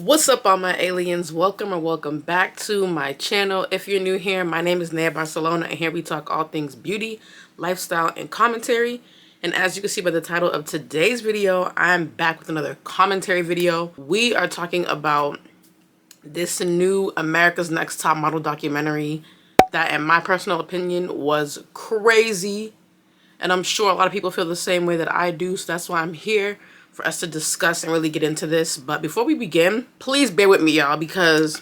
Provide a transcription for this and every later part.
What's up, all my aliens? Welcome or welcome back to my channel. If you're new here, my name is Naya Barcelona, and here we talk all things beauty, lifestyle, and commentary. And as you can see by the title of today's video, I'm back with another commentary video. We are talking about this new America's Next Top Model documentary that, in my personal opinion, was crazy. And I'm sure a lot of people feel the same way that I do, so that's why I'm here, for us to discuss and really get into this. But before we begin, please bear with me, y'all, because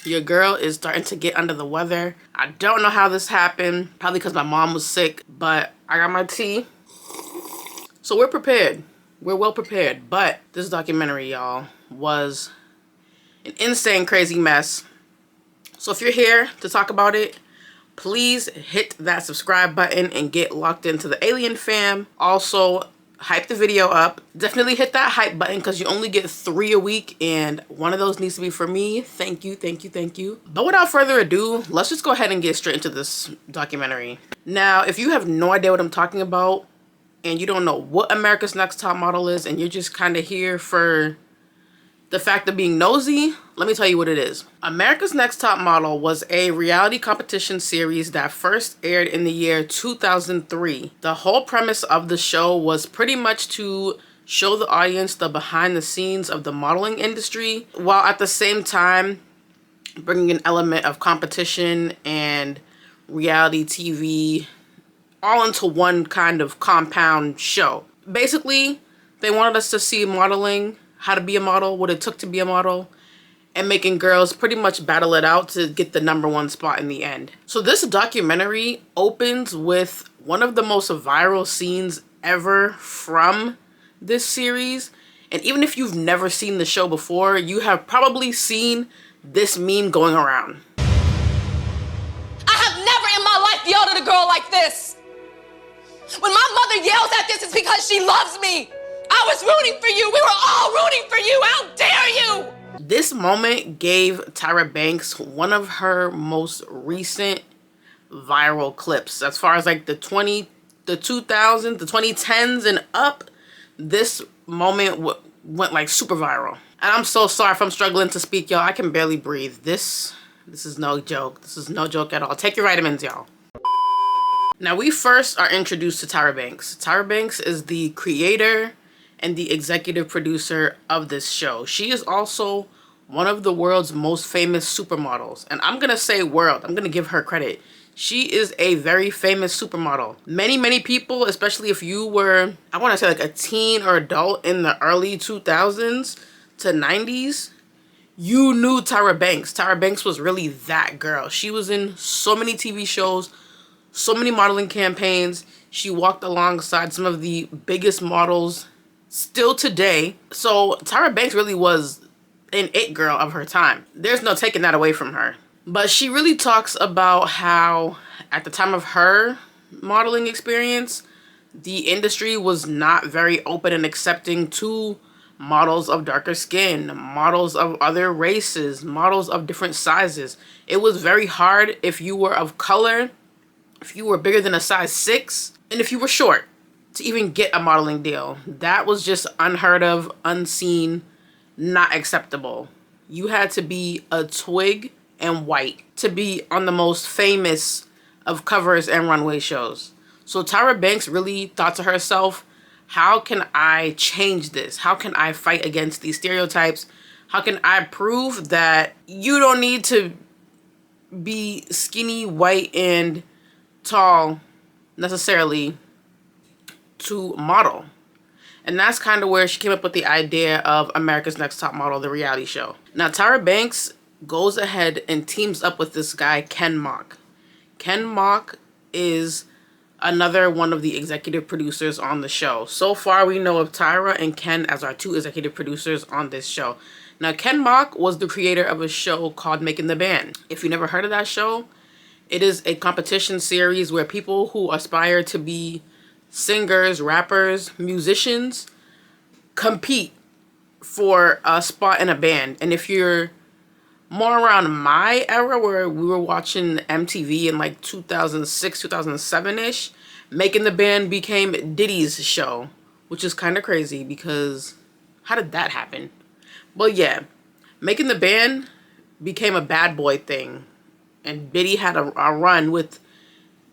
your girl is starting to get under the weather. I don't know how this happened, probably because my mom was sick, but I got my tea. So we're prepared. We're well prepared. But this documentary, y'all, was an insane, crazy mess. So if you're here to talk about it, please hit that subscribe button and get locked into the alien fam. Also, hype the video up. Definitely hit that hype button because you only get 3 a week, and one of those needs to be for me. Thank you, thank you, thank you. But without further ado, let's just go ahead and get straight into this documentary. Now, if you have no idea what I'm talking about and you don't know what America's Next Top Model is and you're just kind of here for the fact of being nosy, let me tell you what it is. America's Next Top Model was a reality competition series that first aired in the year 2003. The whole premise of the show was pretty much to show the audience the behind the scenes of the modeling industry, while at the same time bringing an element of competition and reality TV all into one kind of compound show. Basically, they wanted us to see modeling, how to be a model, what it took to be a model, and making girls pretty much battle it out to get the #1 spot in the end. So this documentary opens with one of the most viral scenes ever from this series. And even if you've never seen the show before, you have probably seen this meme going around. I have never in my life yelled at a girl like this. When my mother yells at this, it's because she loves me. I was rooting for you. We were all rooting for you. How dare you? This moment gave Tyra Banks one of her most recent viral clips. As far as like the 2000s, the 2010s and up, this moment went like super viral. And I'm so sorry if I'm struggling to speak, y'all. I can barely breathe. This is no joke. This is no joke at all. Take your vitamins, y'all. Now, we first are introduced to Tyra Banks. Tyra Banks is the creator and the executive producer of this show. She is also one of the world's most famous supermodels. And I'm gonna say world, I'm gonna give her credit. She is a very famous supermodel. Many people, especially if you were, I wanna say like a teen or adult in the early 2000s to 90s, you knew Tyra Banks. Tyra Banks was really that girl. She was in so many TV shows, so many modeling campaigns. She walked alongside some of the biggest models still today. So Tyra Banks really was an it girl of her time. There's no taking that away from her. But she really talks about how at the time of her modeling experience, the industry was not very open and accepting to models of darker skin, models of other races, models of different sizes. It was very hard if you were of color, if you were bigger than a size 6, and if you were short, to even get a modeling deal. That was just unheard of, unseen, not acceptable. You had to be a twig and white to be on the most famous of covers and runway shows. So Tyra Banks really thought to herself, how can I change this? How can I fight against these stereotypes? How can I prove that you don't need to be skinny, white, and tall necessarily to model? And that's kind of where she came up with the idea of America's Next Top Model, the reality show. Now, Tyra Banks goes ahead and teams up with this guy, Ken Mock. Ken Mock is another one of the executive producers on the show. So far, we know of Tyra and Ken as our 2 executive producers on this show. Now, Ken Mock was the creator of a show called Making the Band. If you never heard of that show, it is a competition series where people who aspire to be singers, rappers, musicians compete for a spot in a band. And if you're more around my era where we were watching MTV in like 2006, 2007-ish, Making the Band became Diddy's show, which is kind of crazy because how did that happen? But yeah, Making the band became a bad boy thing. And Biddy had a run with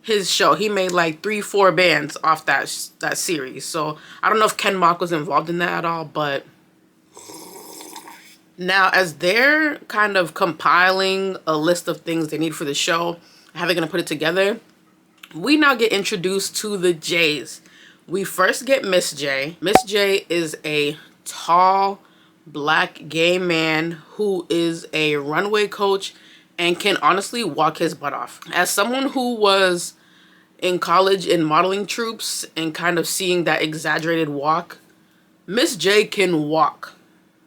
his show. He made like 3-4 bands off that series. So I don't know if Ken Mock was involved in that at all, but now as they're kind of compiling a list of things they need for the show, how they're going to put it together, we now get introduced to the J's. We first get Miss J. Miss J is a tall, black, gay man who is a runway coach and can honestly walk his butt off. As someone who was in college in modeling troops and kind of seeing that exaggerated walk, Miss J can walk.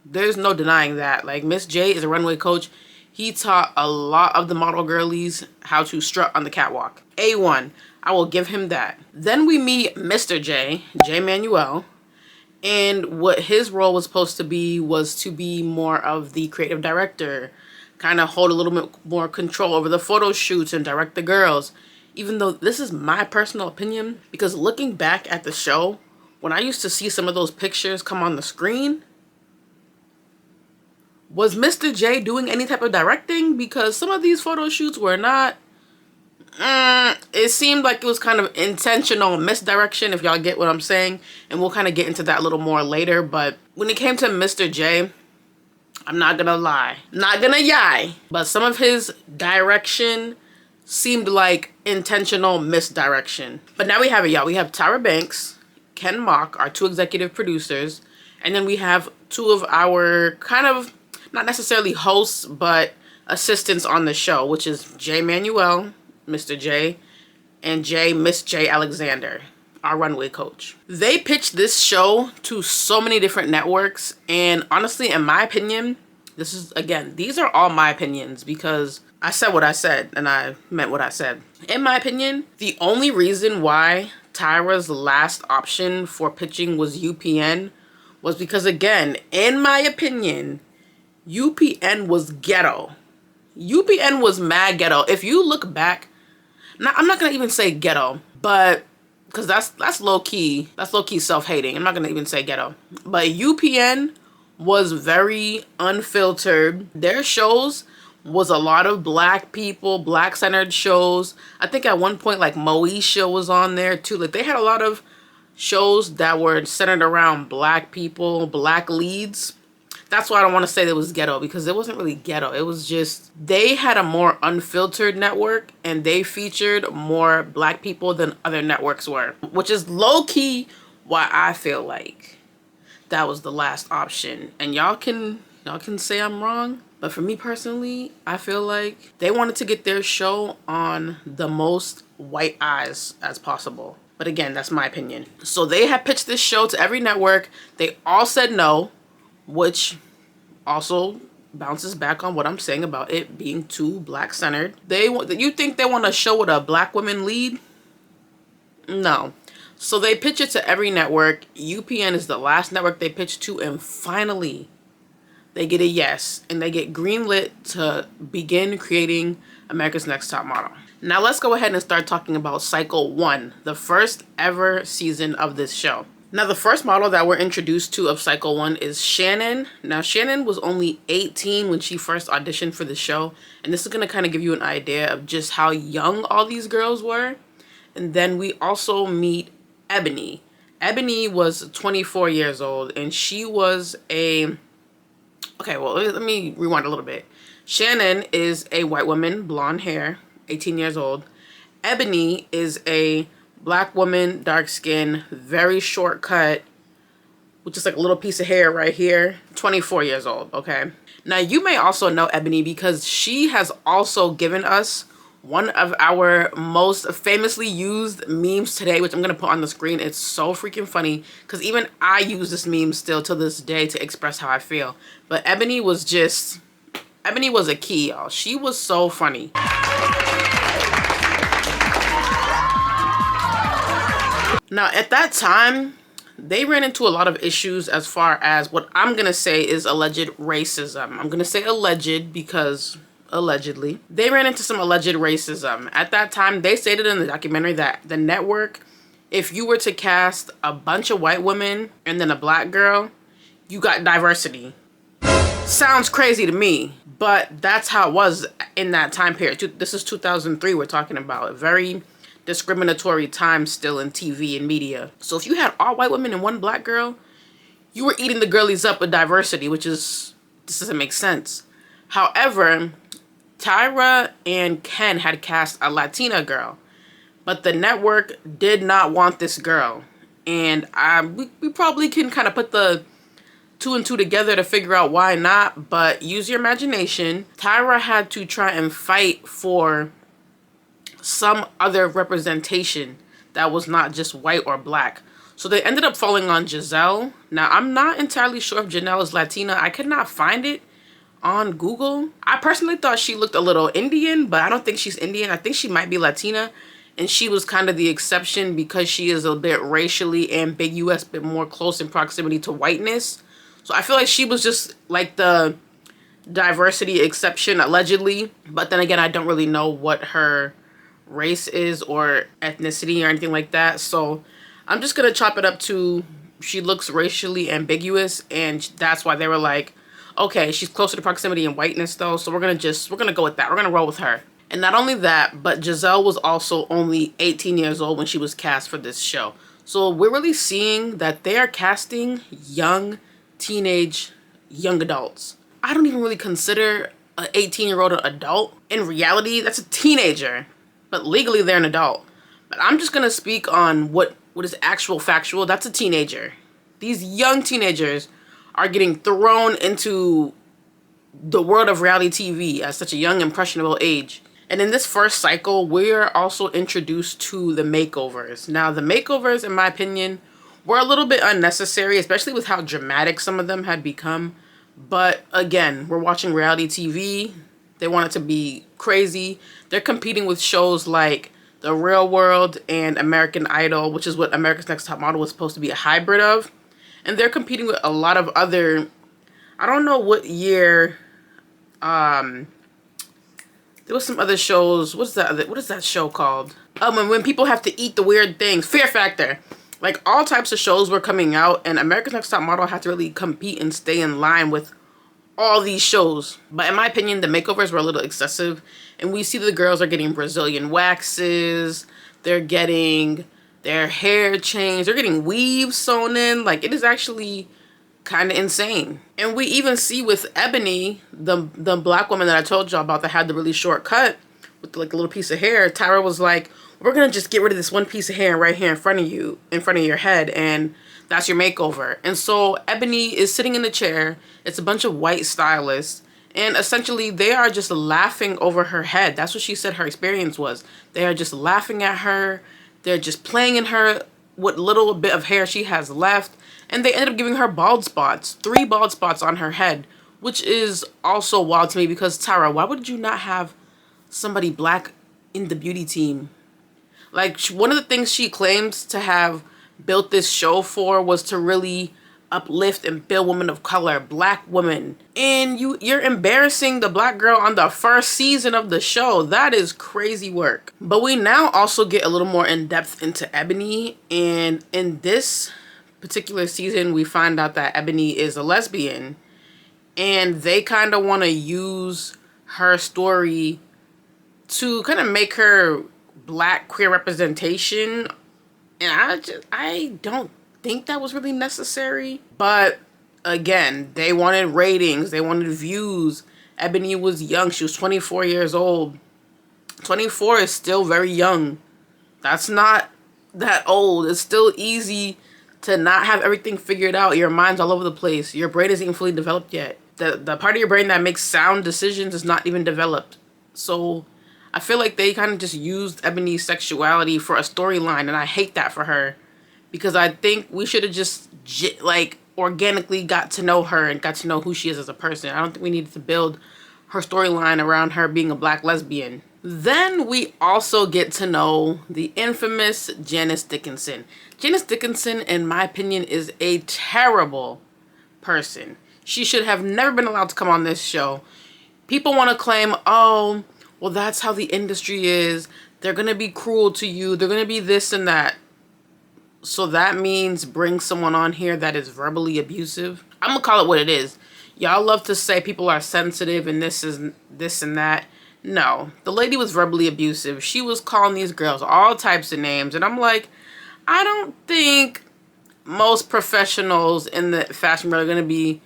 There's no denying that. Like, Miss J is a runway coach. He taught a lot of the model girlies how to strut on the catwalk. A1. I will give him that. Then we meet Mr. J, J Manuel, and what his role was supposed to be was to be more of the creative director, kind of hold a little bit more control over the photo shoots and direct the girls. Even though this is my personal opinion, because looking back at the show, when I used to see some of those pictures come on the screen, was Mr. J doing any type of directing? Because some of these photo shoots were not, it seemed like it was kind of intentional misdirection, if y'all get what I'm saying. And we'll kind of get into that a little more later. But when it came to Mr. J, I'm not gonna lie, not gonna yai, but some of his direction seemed like intentional misdirection. But now we have it, y'all. We have Tyra Banks, Ken Mock, our 2 executive producers, and then we have 2 of our kind of, not necessarily hosts, but assistants on the show, which is J Manuel, Mr. J, and Miss J Alexander, our runway coach. They pitched this show to so many different networks, and honestly, in my opinion, this is, again, these are all my opinions because I said what I said and I meant what I said. In my opinion, the only reason why Tyra's last option for pitching was UPN was because, again, in my opinion, UPN was ghetto. UPN was mad ghetto. If you look back, now, I'm not gonna even say ghetto, but because that's low key self-hating. I'm not gonna even say ghetto, but UPN was very unfiltered. Their shows was a lot of black people, black centered shows. I think at one point like Moesha was on there too. Like, they had a lot of shows that were centered around black people, black leads. That's why I don't want to say that it was ghetto, because it wasn't really ghetto. It was just, they had a more unfiltered network and they featured more black people than other networks were, which is low-key why I feel like that was the last option. And y'all can say I'm wrong, but for me personally, I feel like they wanted to get their show on the most white eyes as possible. But again, that's my opinion. So they had pitched this show to every network. They all said no, which also bounces back on what I'm saying about it being too black-centered. You think they want a show with a black woman lead? No. So they pitch it to every network. UPN is the last network they pitched to, and finally they get a yes, and they get greenlit to begin creating America's Next Top Model. Now let's go ahead and start talking about Cycle 1, the first ever season of this show. Now, the first model that we're introduced to of Cycle 1 is Shannon. Now, Shannon was only 18 when she first auditioned for the show. And this is going to kind of give you an idea of just how young all these girls were. And then we also meet Ebony. Ebony was 24 years old, and she was a... Okay, well, let me rewind a little bit. Shannon is a white woman, blonde hair, 18 years old. Ebony is a black woman, dark skin, very short cut, with just like a little piece of hair right here, 24 years old, okay? Now, you may also know Ebony because she has also given us one of our most famously used memes today, which I'm going to put on the screen. It's so freaking funny because even I use this meme still to this day to express how I feel. But Ebony was a key, y'all. She was so funny. Now, at that time, they ran into a lot of issues as far as what I'm going to say is alleged racism. I'm going to say alleged because allegedly. They ran into some alleged racism. At that time, they stated in the documentary that the network, if you were to cast a bunch of white women and then a black girl, you got diversity. Sounds crazy to me, but that's how it was in that time period. This is 2003 we're talking about. A very discriminatory time still in TV and media. So if you had all white women and one black girl, you were eating the girlies up with diversity, this doesn't make sense. However, Tyra and Ken had cast a Latina girl, but the network did not want this girl. And we probably can kind of put the two and two together to figure out why not, but use your imagination. Tyra had to try and fight for some other representation that was not just white or black. So they ended up falling on Giselle. Now, I'm not entirely sure if Janelle is Latina. I could not find it on Google. I personally thought she looked a little Indian, but I don't think she's Indian. I think she might be Latina, and she was kind of the exception because she is a bit racially ambiguous, but more close in proximity to whiteness. So I feel like she was just like the diversity exception, allegedly. But then again, I don't really know what her race is or ethnicity or anything like that. So I'm just going to chop it up to she looks racially ambiguous, and that's why they were like, okay, she's closer to proximity and whiteness though, so we're going to go with that. We're going to roll with her. And not only that, but Giselle was also only 18 years old when she was cast for this show. So we're really seeing that they are casting young adults. I don't even really consider an 18-year-old an adult. In reality, that's a teenager, but legally they're an adult. But I'm just going to speak on what is actual factual. That's a teenager. These young teenagers are getting thrown into the world of reality TV at such a young, impressionable age. And in this first cycle, we're also introduced to the makeovers. Now, the makeovers, in my opinion, were a little bit unnecessary, especially with how dramatic some of them had become. But again, we're watching reality TV. They want it to be crazy. They're competing with shows like The Real World and American Idol, which is what America's Next Top Model was supposed to be a hybrid of. And they're competing with a lot of other, I don't know what year, there was some other shows. What is that show called? When people have to eat the weird things. Fear Factor. Like, all types of shows were coming out, and America's Next Top Model had to really compete and stay in line with all these shows. But in my opinion, the makeovers were a little excessive, and we see the girls are getting Brazilian waxes. They're getting their hair changed. They're getting weaves sewn in. Like, it is actually kind of insane. And we even see with Ebony, the black woman that I told y'all about that had the really short cut with like a little piece of hair, Tyra was like, we're gonna just get rid of this one piece of hair right here in front of you, in front of your head, and that's your makeover. And so Ebony is sitting in the chair. It's a bunch of white stylists, and essentially they are just laughing over her head. That's what she said her experience was. They are just laughing at her. They're just playing in her what little bit of hair she has left. And they ended up giving her bald spots, 3 bald spots on her head, which is also wild to me because, Tyra, why would you not have somebody black in the beauty team? Like, one of the things she claims to have built this show for was to really uplift and build women of color, black women. And you're embarrassing the black girl on the first season of the show. That is crazy work. But we now also get a little more in depth into Ebony, and in this particular season, we find out that Ebony is a lesbian, and they kind of want to use her story to kind of make her black queer representation. And I don't think that was really necessary. But again, they wanted ratings, they wanted views. Ebony was young. She was 24 years old. 24 is still very young. That's not that old. It's still easy to not have everything figured out. Your mind's all over the place. Your brain isn't even fully developed yet. The part of your brain that makes sound decisions is not even developed. So I feel like they kind of just used Ebony's sexuality for a storyline, and I hate that for her, because I think we should have just like organically got to know her and got to know who she is as a person. I don't think we needed to build her storyline around her being a black lesbian. Then we also get to know the infamous Janice Dickinson. Janice Dickinson, in my opinion, is a terrible person. She should have never been allowed to come on this show. People want to claim, oh, well, that's how the industry is. They're going to be cruel to you. They're going to be this and that. So that means bring someone on here that is verbally abusive. I'm going to call it what it is. Y'all love to say people are sensitive and this and that. No, the lady was verbally abusive. She was calling these girls all types of names. And I'm like, I don't think most professionals in the fashion world are going to be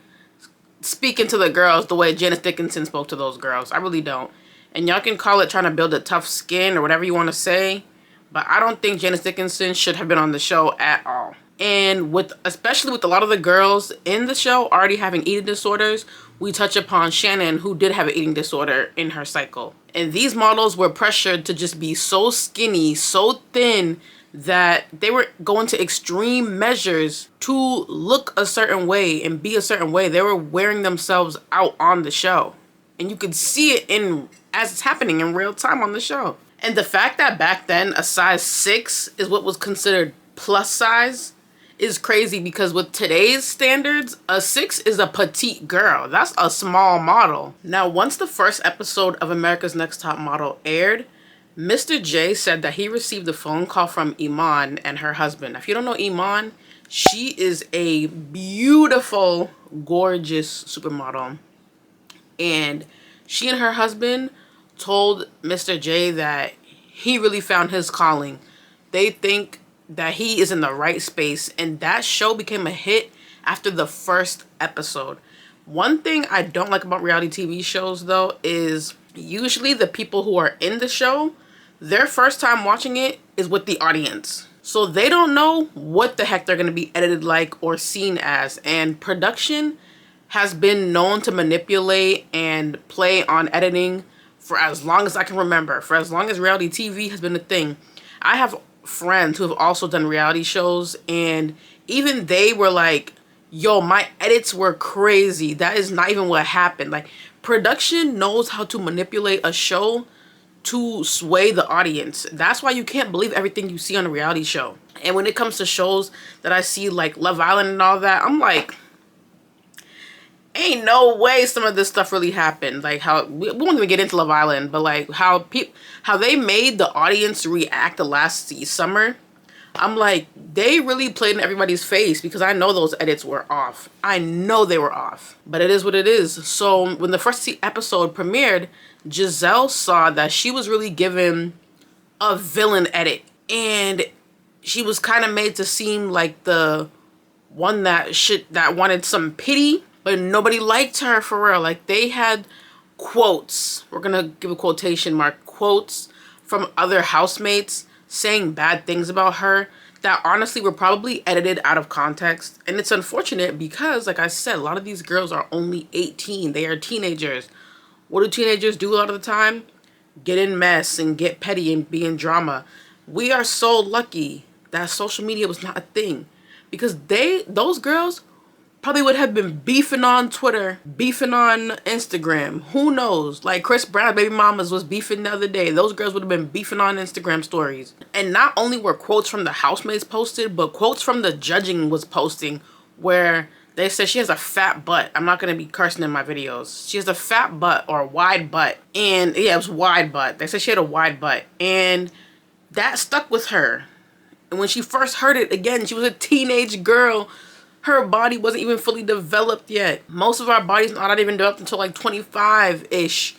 speaking to the girls the way Janice Dickinson spoke to those girls. I really don't. And y'all can call it trying to build a tough skin or whatever you want to say, but I don't think Janice Dickinson should have been on the show at all. And especially with a lot of the girls in the show already having eating disorders, we touch upon Shannon, who did have an eating disorder in her cycle. And these models were pressured to just be so skinny, so thin, that they were going to extreme measures to look a certain way and be a certain way. They were wearing themselves out on the show. And you could see it as it's happening in real time on the show. And the fact that back then a size 6 is what was considered plus size is crazy, because with today's standards, a 6 is a petite girl. That's a small model. Now, once the first episode of America's Next Top Model aired, Mr. J said that he received a phone call from Iman and her husband. If you don't know Iman, she is a beautiful, gorgeous supermodel. And she and her husband told Mr. J that he really found his calling. They think that he is in the right space, and that show became a hit after the first episode. One thing I don't like about reality TV shows, though, is usually the people who are in the show, their first time watching it is with the audience. So they don't know what the heck they're going to be edited like or seen as. And production has been known to manipulate and play on editing for as long as I can remember. For as long as reality TV has been a thing. I have friends who have also done reality shows, and even they were like, yo, my edits were crazy. That is not even what happened. Like, production knows how to manipulate a show to sway the audience. That's why you can't believe everything you see on a reality show. And when it comes to shows that I see like Love Island and all that, I'm like, ain't no way some of this stuff really happened. Like how we won't even get into Love Island, but like how they made the audience react the last summer. I'm like, they really played in everybody's face, because I know those edits were off. I know they were off, but it is what it is. So when the first episode premiered, Giselle saw that she was really given a villain edit, and she was kind of made to seem like the one that wanted some pity. But nobody liked her for real. Like, they had quotes. We're going to give a quotation mark. Quotes from other housemates saying bad things about her that honestly were probably edited out of context. And it's unfortunate because, like I said, a lot of these girls are only 18. They are teenagers. What do teenagers do a lot of the time? Get in mess and get petty and be in drama. We are so lucky that social media was not a thing. Because those girls probably would have been beefing on Twitter, beefing on Instagram. Who knows? Like Chris Brown, baby mamas was beefing the other day. Those girls would have been beefing on Instagram stories. And not only were quotes from the housemates posted, but quotes from the judging was posting where they said she has a fat butt. I'm not going to be cursing in my videos. She has a fat butt or a wide butt. And yeah, it was wide butt. They said she had a wide butt. And that stuck with her. And when she first heard it, again, she was a teenage girl. Her body wasn't even fully developed yet. Most of our bodies are not even developed until like 25-ish.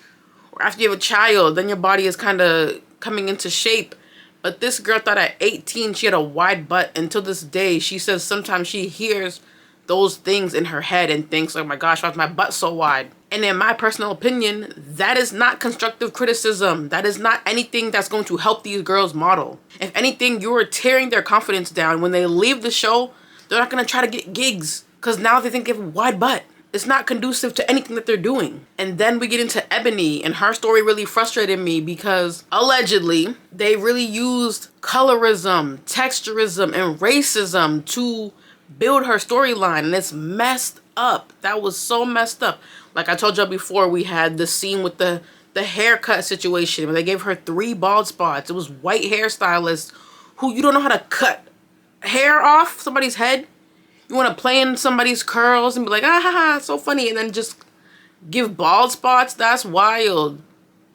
Or after you have a child, then your body is kind of coming into shape. But this girl thought at 18 she had a wide butt. Until this day, she says sometimes she hears those things in her head and thinks, oh my gosh, why is my butt so wide? And in my personal opinion, that is not constructive criticism. That is not anything that's going to help these girls model. If anything, you are tearing their confidence down. When they leave the show, they're not going to try to get gigs because now they think they have a wide butt. It's not conducive to anything that they're doing. And then we get into Ebony, and her story really frustrated me because allegedly they really used colorism, texturism, and racism to build her storyline, and it's messed up. That was so messed up. Like I told y'all before, we had the scene with the haircut situation where they gave her 3 bald spots. It was white hairstylists who you don't know how to cut hair off somebody's head. You want to play in somebody's curls and be like, ah ha ha, it's so funny, and then just give bald spots? That's wild.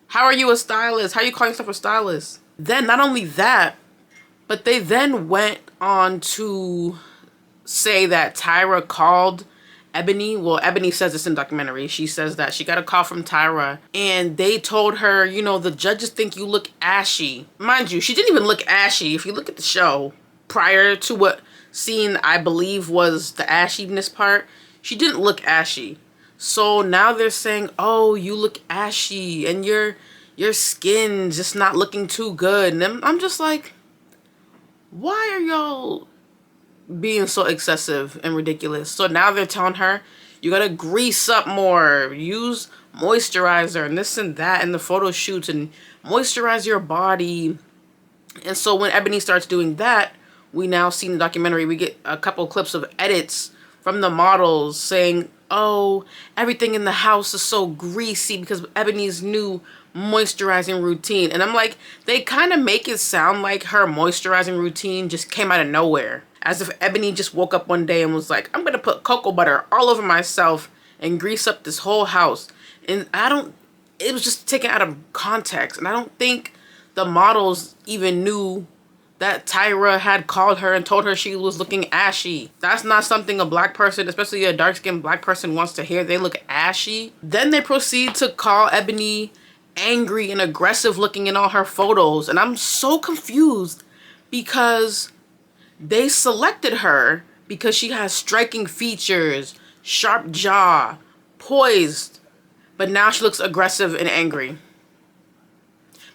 How are you a stylist? How are you calling yourself a stylist? Then not only that, but they then went on to say that Tyra called Ebony, well, Ebony says this in the documentary. She says that she got a call from Tyra and they told her, you know, the judges think you look ashy. Mind you, she didn't even look ashy. If you look at the show, prior to what scene I believe was the ashiness part, she didn't look ashy. So now they're saying, oh, you look ashy and your skin just not looking too good. And I'm just like, why are y'all being so excessive and ridiculous? So now they're telling her, you gotta grease up more, use moisturizer and this and that in the photo shoots and moisturize your body. And so when Ebony starts doing that, we now see in the documentary, we get a couple clips of edits from the models saying, oh, everything in the house is so greasy because of Ebony's new moisturizing routine. And I'm like, they kind of make it sound like her moisturizing routine just came out of nowhere. As if Ebony just woke up one day and was like, I'm gonna put cocoa butter all over myself and grease up this whole house. And it was just taken out of context. And I don't think the models even knew that Tyra had called her and told her she was looking ashy. That's not something a black person, especially a dark-skinned black person, wants to hear. They look ashy. Then they proceed to call Ebony angry and aggressive looking in all her photos. And I'm so confused because they selected her because she has striking features, sharp jaw, poised. But now she looks aggressive and angry.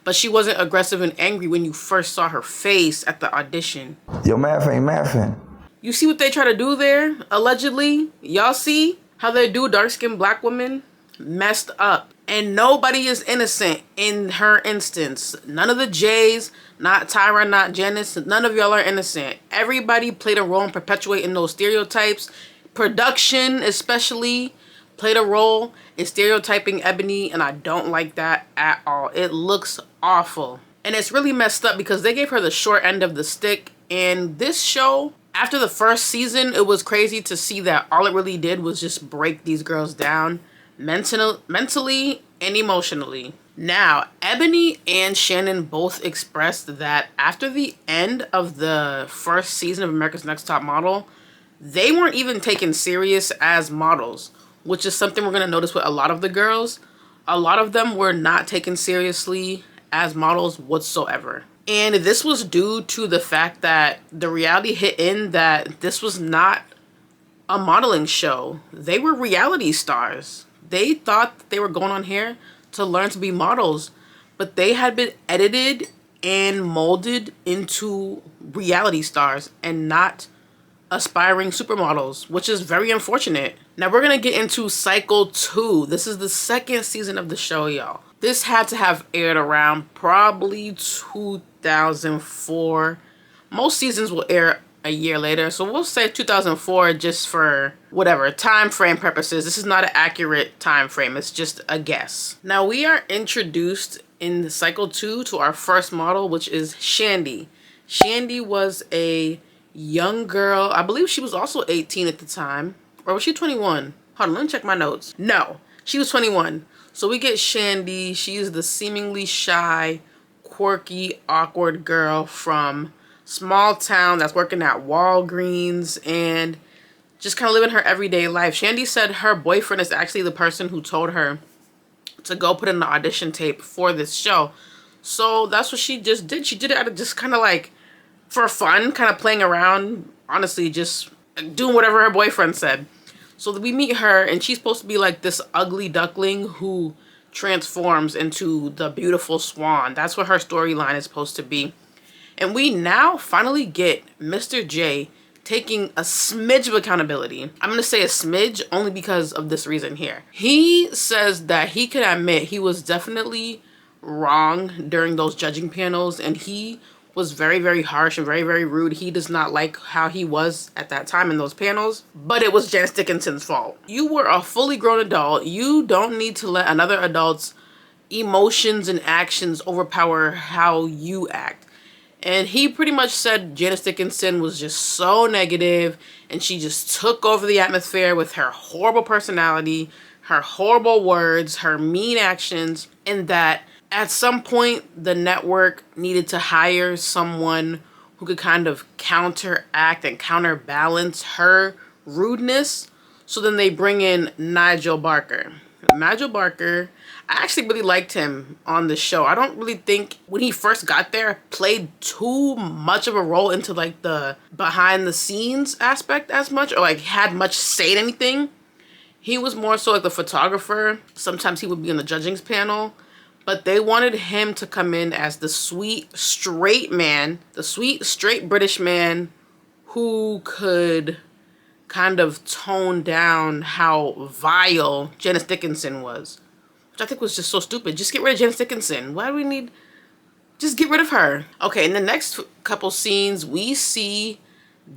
But she wasn't aggressive and angry when you first saw her face at the audition. Your math ain't mathing. You see what they try to do there, allegedly? Y'all see how they do dark-skinned black women? Messed up. And nobody is innocent in her instance. None of the Jays, not Tyra, not Janice, none of y'all are innocent. Everybody played a role in perpetuating those stereotypes. Production, especially, played a role in stereotyping Ebony, and I don't like that at all. It looks awful. And it's really messed up because they gave her the short end of the stick. And this show, after the first season, it was crazy to see that all it really did was just break these girls down mentally and emotionally. Now, Ebony and Shannon both expressed that after the end of the first season of America's Next Top Model, they weren't even taken serious as models, which is something we're going to notice with a lot of the girls. A lot of them were not taken seriously as models whatsoever. And this was due to the fact that the reality hit in that this was not a modeling show. They were reality stars. They thought that they were going on here to learn to be models, but they had been edited and molded into reality stars and not aspiring supermodels, which is very unfortunate. Now we're gonna get into cycle 2. This is the second season of the show, y'all. This had to have aired around probably 2004. Most seasons will air a year later, so we'll say 2004 just for whatever time frame purposes. This is not an accurate time frame, it's just a guess. Now we are introduced in cycle 2 to our first model, which is Shandi. Shandi was a young girl. I believe she was also 18 at the time. Or was she 21? Hold on, let me check my notes. No, she was 21. So we get Shandi. She's the seemingly shy, quirky, awkward girl from small town that's working at Walgreens and just kind of living her everyday life. Shandi said her boyfriend is actually the person who told her to go put in the audition tape for this show. So that's what she just did. She did it out of just kind of like for fun, kind of playing around, honestly, just doing whatever her boyfriend said. So we meet her and she's supposed to be like this ugly duckling who transforms into the beautiful swan. That's what her storyline is supposed to be. And we now finally get Mr. J taking a smidge of accountability. I'm going to say a smidge only because of this reason here. He says that he can admit he was definitely wrong during those judging panels and he was very, very harsh and very, very rude. He does not like how he was at that time in those panels, but it was Janice Dickinson's fault. You were a fully grown adult. You don't need to let another adult's emotions and actions overpower how you act. And he pretty much said Janice Dickinson was just so negative and she just took over the atmosphere with her horrible personality, her horrible words, her mean actions, and that at some point the network needed to hire someone who could kind of counteract and counterbalance her rudeness. So then they bring in Nigel Barker. Nigel Barker, I actually really liked him on the show. I don't really think when he first got there played too much of a role into like the behind the scenes aspect as much, or like had much say in anything. He was more so like the photographer. Sometimes he would be on the judging panel. But they wanted him to come in as the sweet, straight man, the sweet, straight British man who could kind of tone down how vile Janice Dickinson was. Which I think was just so stupid. Just get rid of Janice Dickinson. Why do we need... Just get rid of her. Okay, in the next couple scenes, we see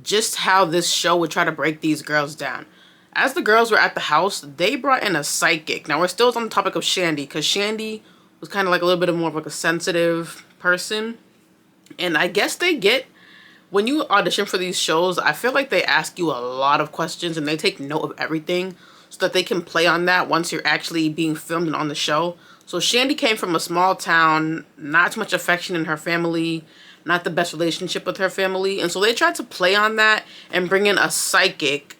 just how this show would try to break these girls down. As the girls were at the house, they brought in a psychic. Now, we're still on the topic of Shandi, because Shandi was kind of like a little bit more of like a sensitive person. And I guess they get... When you audition for these shows, I feel like they ask you a lot of questions and they take note of everything so that they can play on that once you're actually being filmed and on the show. So Shandi came from a small town, not too much affection in her family, not the best relationship with her family. And so they tried to play on that and bring in a psychic.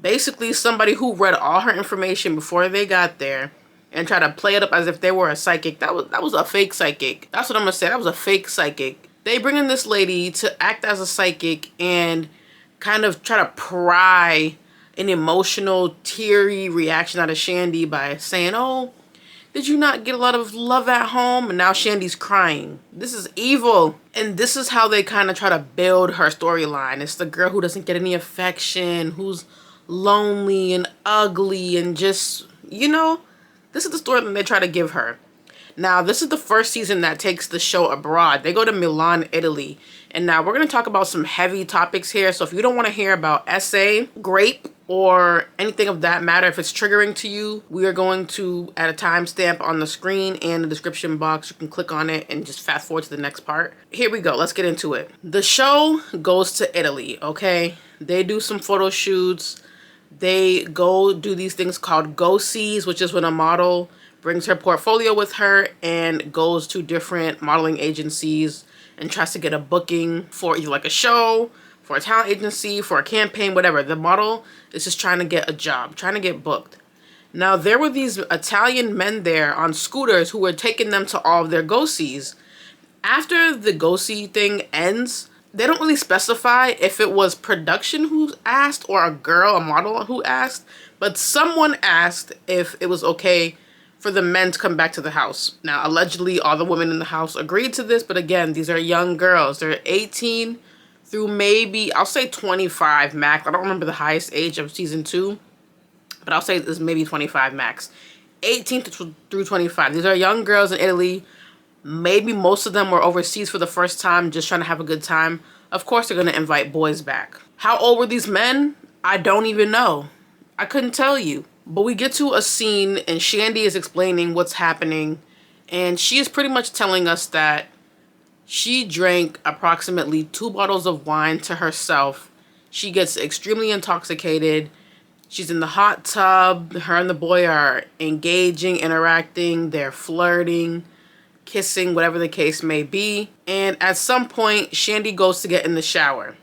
Basically somebody who read all her information before they got there and try to play it up as if they were a psychic. That was a fake psychic. That's what I'm gonna say. That was a fake psychic. They bring in this lady to act as a psychic and kind of try to pry an emotional, teary reaction out of Shandi by saying, oh, did you not get a lot of love at home? And now Shandi's crying. This is evil. And this is how they kind of try to build her storyline. It's the girl who doesn't get any affection, who's lonely and ugly and just, you know, this is the story that they try to give her. Now, this is the first season that takes the show abroad. They go to Milan, Italy. And now we're going to talk about some heavy topics here. So if you don't want to hear about SA, grape, or anything of that matter, if it's triggering to you, we are going to add a timestamp on the screen and the description box. You can click on it and just fast forward to the next part. Here we go. Let's get into it. The show goes to Italy, okay? They do some photo shoots. They go do these things called go-sees, which is when a model brings her portfolio with her and goes to different modeling agencies and tries to get a booking for either like a show, for a talent agency, for a campaign, whatever. The model is just trying to get a job, trying to get booked. Now, there were these Italian men there on scooters who were taking them to all of their go-sees. After the go-see thing ends, they don't really specify if it was production who asked or a girl, a model who asked, but someone asked if it was okay for the men to come back to the house. Now, allegedly, all the women in the house agreed to this, but again, these are young girls. They're 18 through maybe, I'll say 25 max. I don't remember the highest age of season 2, but I'll say it's maybe 25 max. 18 through 25. These are young girls in Italy. Maybe most of them were overseas for the first time, just trying to have a good time. Of course, they're going to invite boys back. How old were these men? I don't even know. I couldn't tell you. But we get to a scene and Shandi is explaining what's happening. And she is pretty much telling us that she drank approximately 2 bottles of wine to herself. She gets extremely intoxicated. She's in the hot tub. Her and the boy are engaging, interacting. They're flirting, kissing, whatever the case may be. And at some point, Shandi goes to get in the shower.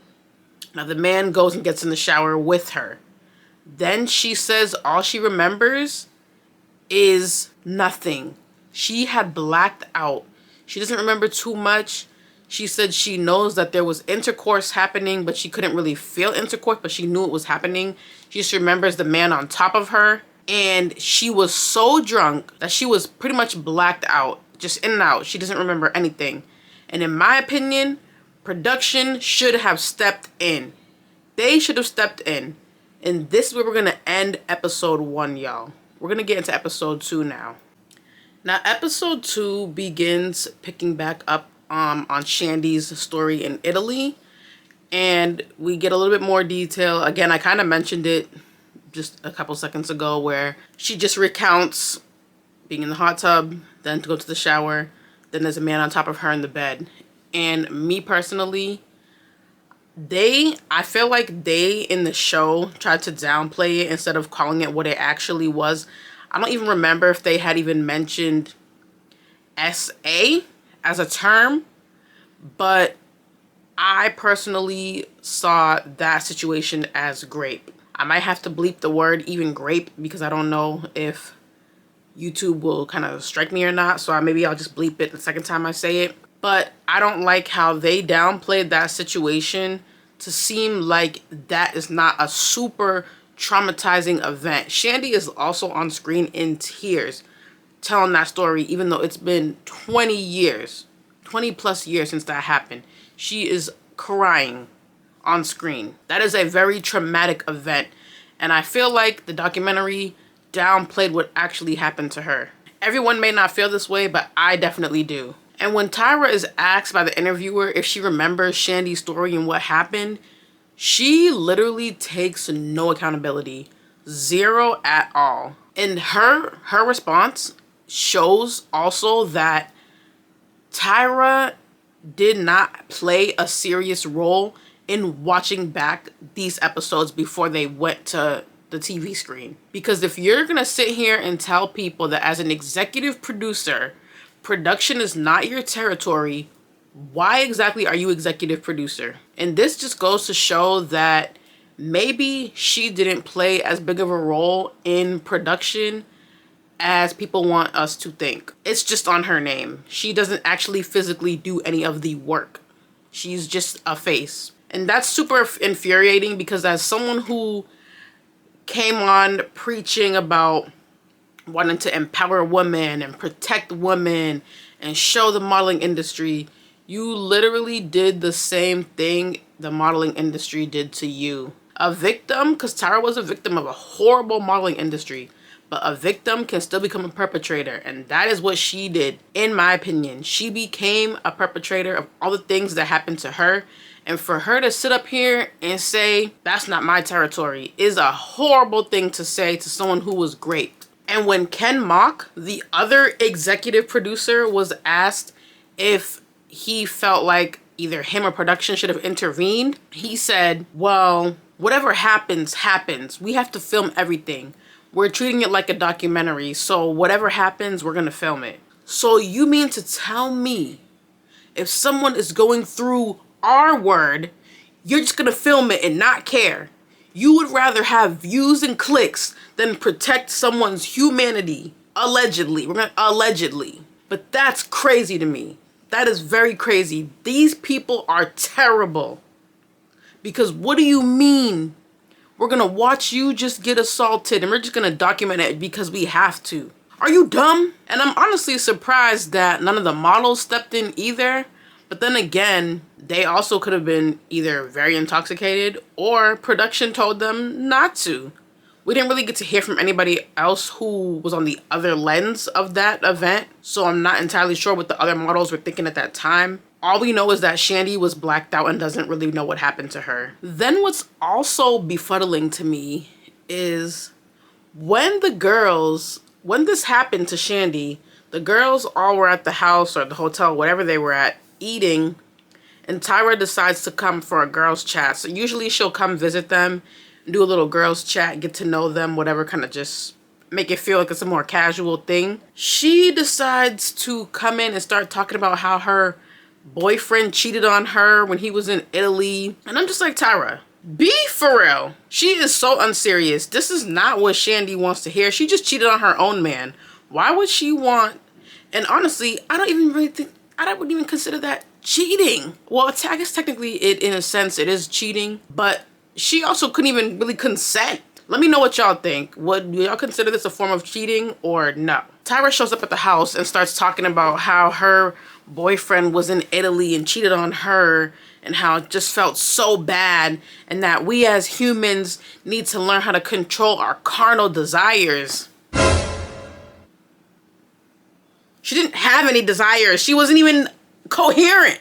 Now, the man goes and gets in the shower with her. Then she says all she remembers is nothing. She had blacked out. She doesn't remember too much. She said she knows that there was intercourse happening, but she couldn't really feel intercourse, but she knew it was happening. She just remembers the man on top of her. And she was so drunk that she was pretty much blacked out, just in and out. She doesn't remember anything. And in my opinion, production should have stepped in. They should have stepped in. And this is where we're going to end episode 1, y'all. We're going to get into episode 2 now. Now, episode 2 begins picking back up on Shandi's story in Italy. And we get a little bit more detail. Again, I kind of mentioned it just a couple seconds ago where she just recounts being in the hot tub, then to go to the shower, then there's a man on top of her in the bed. And me personally, I feel like they in the show tried to downplay it instead of calling it what it actually was. I don't even remember if they had even mentioned SA as a term, but I personally saw that situation as grape. I might have to bleep the word even grape because I don't know if YouTube will kind of strike me or not. So maybe I'll just bleep it the second time I say it. But I don't like how they downplayed that situation to seem like that is not a super traumatizing event. Shandi is also on screen in tears telling that story, even though it's been 20 years, 20 plus years since that happened. She is crying on screen. That is a very traumatic event. And I feel like the documentary downplayed what actually happened to her. Everyone may not feel this way, but I definitely do. And when Tyra is asked by the interviewer if she remembers Shandi's story and what happened, she literally takes no accountability. Zero at all. And her response shows also that Tyra did not play a serious role in watching back these episodes before they went to the TV screen. Because if you're gonna sit here and tell people that as an executive producer, production is not your territory, why exactly are you executive producer? And this just goes to show that maybe she didn't play as big of a role in production as people want us to think. It's just on her name. She doesn't actually physically do any of the work. She's just a face. And that's super infuriating because as someone who came on preaching about wanting to empower women and protect women and show the modeling industry, you literally did the same thing the modeling industry did to you. A victim, because Tyra was a victim of a horrible modeling industry, but a victim can still become a perpetrator, and that is what she did, in my opinion. She became a perpetrator of all the things that happened to her, and for her to sit up here and say, that's not my territory, is a horrible thing to say to someone who was great. And when Ken Mock, the other executive producer, was asked if he felt like either him or production should have intervened, he said, well, whatever happens, happens. We have to film everything. We're treating it like a documentary, so whatever happens, we're gonna film it. So you mean to tell me if someone is going through our word, you're just gonna film it and not care? You would rather have views and clicks than protect someone's humanity. Allegedly. Allegedly. But that's crazy to me. That is very crazy. These people are terrible. Because what do you mean? We're gonna watch you just get assaulted and we're just gonna document it because we have to. Are you dumb? And I'm honestly surprised that none of the models stepped in either. But then again, they also could have been either very intoxicated or production told them not to. We didn't really get to hear from anybody else who was on the other lens of that event, so I'm not entirely sure what the other models were thinking at that time. All we know is that Shandi was blacked out and doesn't really know what happened to her. Then what's also befuddling to me is when this happened to Shandi, the girls all were at the house or the hotel, whatever they were at, eating, and Tyra decides to come for a girls chat. So usually she'll come visit them, do a little girls chat, get to know them, whatever, kind of just make it feel like it's a more casual thing. She decides to come in and start talking about how her boyfriend cheated on her when he was in Italy. And I'm just like, Tyra, be for real. She is so unserious. This is not what Shandi wants to hear. She just cheated on her own man. Why would she want... And honestly, I wouldn't even consider that cheating. Well, I guess technically in a sense it is cheating, but she also couldn't even really consent. Let me know what y'all think. Would y'all consider this a form of cheating or no? Tyra shows up at the house and starts talking about how her boyfriend was in Italy and cheated on her and how it just felt so bad and that we as humans need to learn how to control our carnal desires. She didn't have any desires. She wasn't even coherent.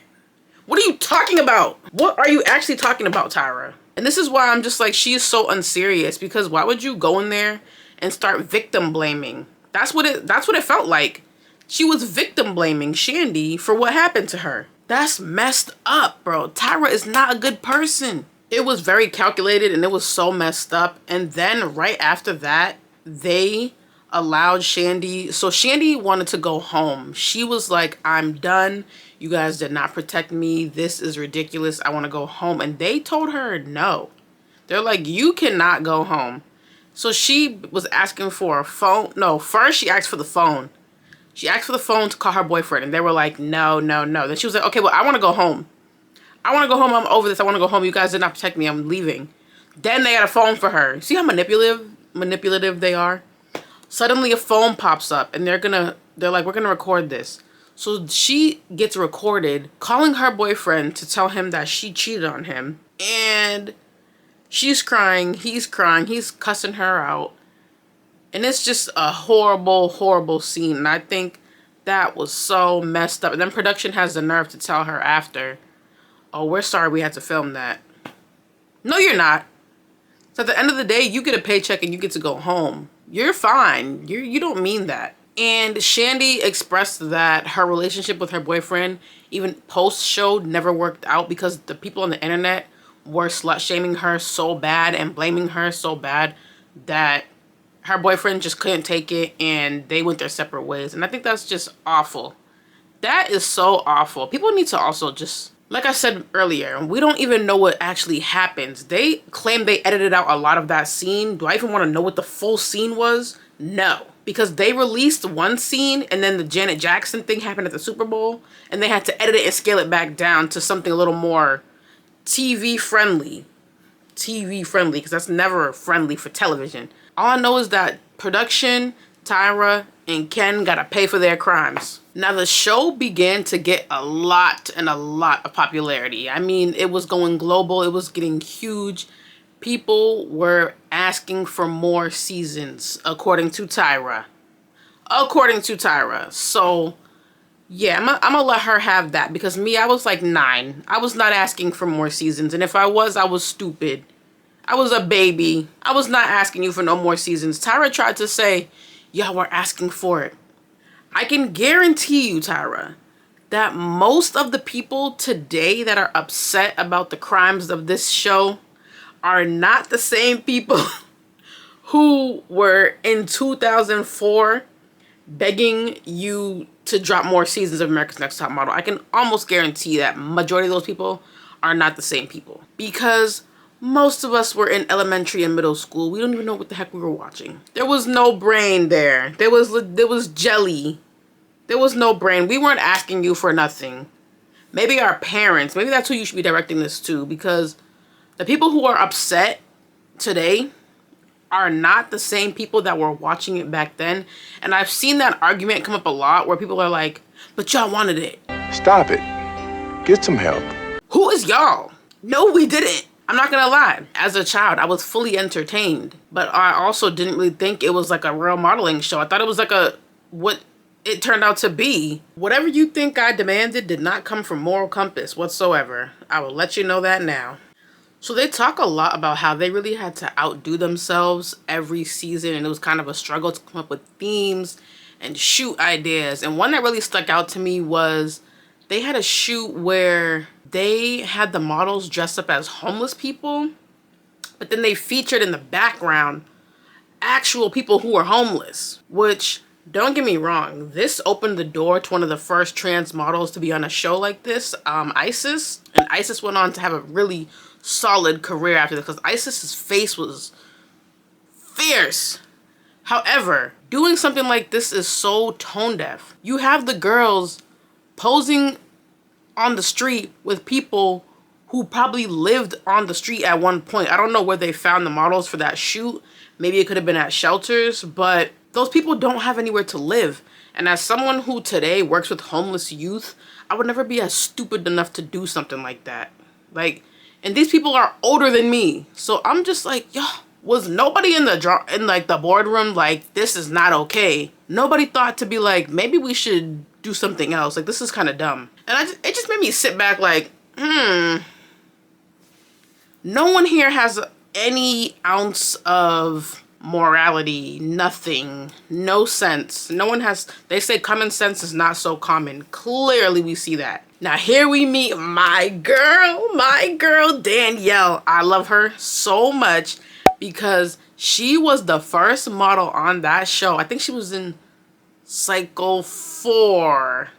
What are you talking about? What are you actually talking about, Tyra? And this is why I'm just like, she is so unserious, because why would you go in there and start victim blaming? That's what it felt like. She was victim blaming Shandi for what happened to her. That's messed up, bro. Tyra is not a good person. It was very calculated and it was so messed up. And then right after that, they allowed Shandi. So Shandi wanted to go home. She was like, I'm done. You guys did not protect me. This is ridiculous. I want to go home. And they told her no. They're like, you cannot go home. So she was asking for a phone. No, first she asked for the phone. She asked for the phone to call her boyfriend, and they were like, no, no, no. Then she was like, okay, well, I want to go home. I want to go home. I'm over this. I want to go home. You guys did not protect me. I'm leaving. Then they got a phone for her. See how manipulative they are? Suddenly a phone pops up, and they're like, we're gonna record this. So she gets recorded calling her boyfriend to tell him that she cheated on him. And she's crying, he's cussing her out. And it's just a horrible, horrible scene. And I think that was so messed up. And then production has the nerve to tell her after, oh, we're sorry we had to film that. No, you're not. So at the end of the day, you get a paycheck and you get to go home. You're fine. You don't mean that. And Shandi expressed that her relationship with her boyfriend, even post-show, never worked out because the people on the internet were slut-shaming her so bad and blaming her so bad that her boyfriend just couldn't take it and they went their separate ways. And I think that's just awful. That is so awful. People need to also just, like I said earlier, we don't even know what actually happens. They claim they edited out a lot of that scene. Do I even want to know what the full scene was? No. Because they released one scene and then the Janet Jackson thing happened at the Super Bowl and they had to edit it and scale it back down to something a little more TV friendly. TV friendly, because that's never friendly for television. All I know is that production, Tyra, and Ken gotta pay for their crimes. Now the show began to get a lot of popularity. I mean, it was going global. It was getting huge. People were asking for more seasons, according to Tyra. So, yeah, I'm gonna let her have that. Because me, I was like 9. I was not asking for more seasons. And if I was stupid. I was a baby. I was not asking you for no more seasons. Tyra tried to say, y'all were asking for it. I can guarantee you, Tyra, that most of the people today that are upset about the crimes of this show are not the same people who were in 2004 begging you to drop more seasons of America's Next Top Model. I can almost guarantee that majority of those people are not the same people. Because most of us were in elementary and middle school. We don't even know what the heck we were watching. There was no brain there. There was jelly. There was no brain. We weren't asking you for nothing. Maybe our parents. Maybe that's who you should be directing this to, because the people who are upset today are not the same people that were watching it back then. And I've seen that argument come up a lot where people are like, but y'all wanted it. Stop it. Get some help. Who is y'all? No, we didn't. I'm not gonna lie. As a child, I was fully entertained. But I also didn't really think it was like a real modeling show. I thought it was like what it turned out to be. Whatever you think I demanded did not come from moral compass whatsoever. I will let you know that now. So they talk a lot about how they really had to outdo themselves every season, and it was kind of a struggle to come up with themes and shoot ideas. And one that really stuck out to me was they had a shoot where they had the models dressed up as homeless people, but then they featured in the background actual people who were homeless, which, don't get me wrong, this opened the door to one of the first trans models to be on a show like this, Isis. And Isis went on to have a really solid career after this because Isis's face was fierce. However, doing something like this is so tone deaf. You have the girls posing on the street with people who probably lived on the street at one point. I don't know where they found the models for that shoot. Maybe it could have been at shelters, but those people don't have anywhere to live. And as someone who today works with homeless youth, I would never be as stupid enough to do something like that. Like, and these people are older than me. So I'm just like, yo, was nobody in the boardroom like, this is not okay? Nobody thought to be like, maybe we should do something else. Like, this is kind of dumb. And it just made me sit back like, no one here has any ounce of morality, nothing, no sense. No one has, they say common sense is not so common. Clearly we see that. Now here we meet my girl Danielle. I love her so much because she was the first model on that show. I think she was in Cycle 4.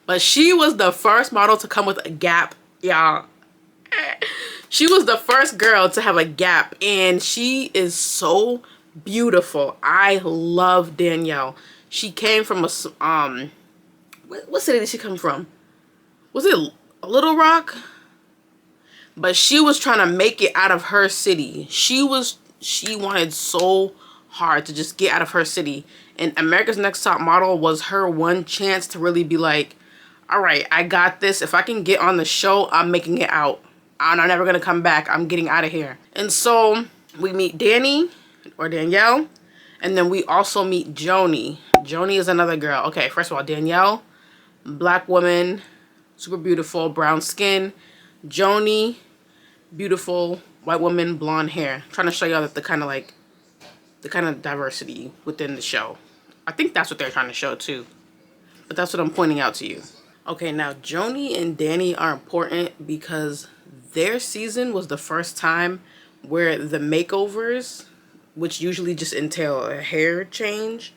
But she was the first model to come with a gap, y'all. She was the first girl to have a gap, and she is so beautiful. I love Danielle. She came from what city did she come from? Was it Little Rock? But she was trying to make it out of her city. She wanted so hard to just get out of her city. And America's Next Top Model was her one chance to really be like, all right, I got this. If I can get on the show, I'm making it out. I'm never going to come back. I'm getting out of here. And so we meet Danny or Danielle. And then we also meet Joni. Joni is another girl. Okay, first of all, Danielle, black woman, super beautiful, brown skin. Joni, beautiful, white woman, blonde hair. I'm trying to show y'all that the kind of diversity within the show. I think that's what they're trying to show too. But that's what I'm pointing out to you. Okay, now Joni and Danny are important because their season was the first time where the makeovers, which usually just entail a hair change,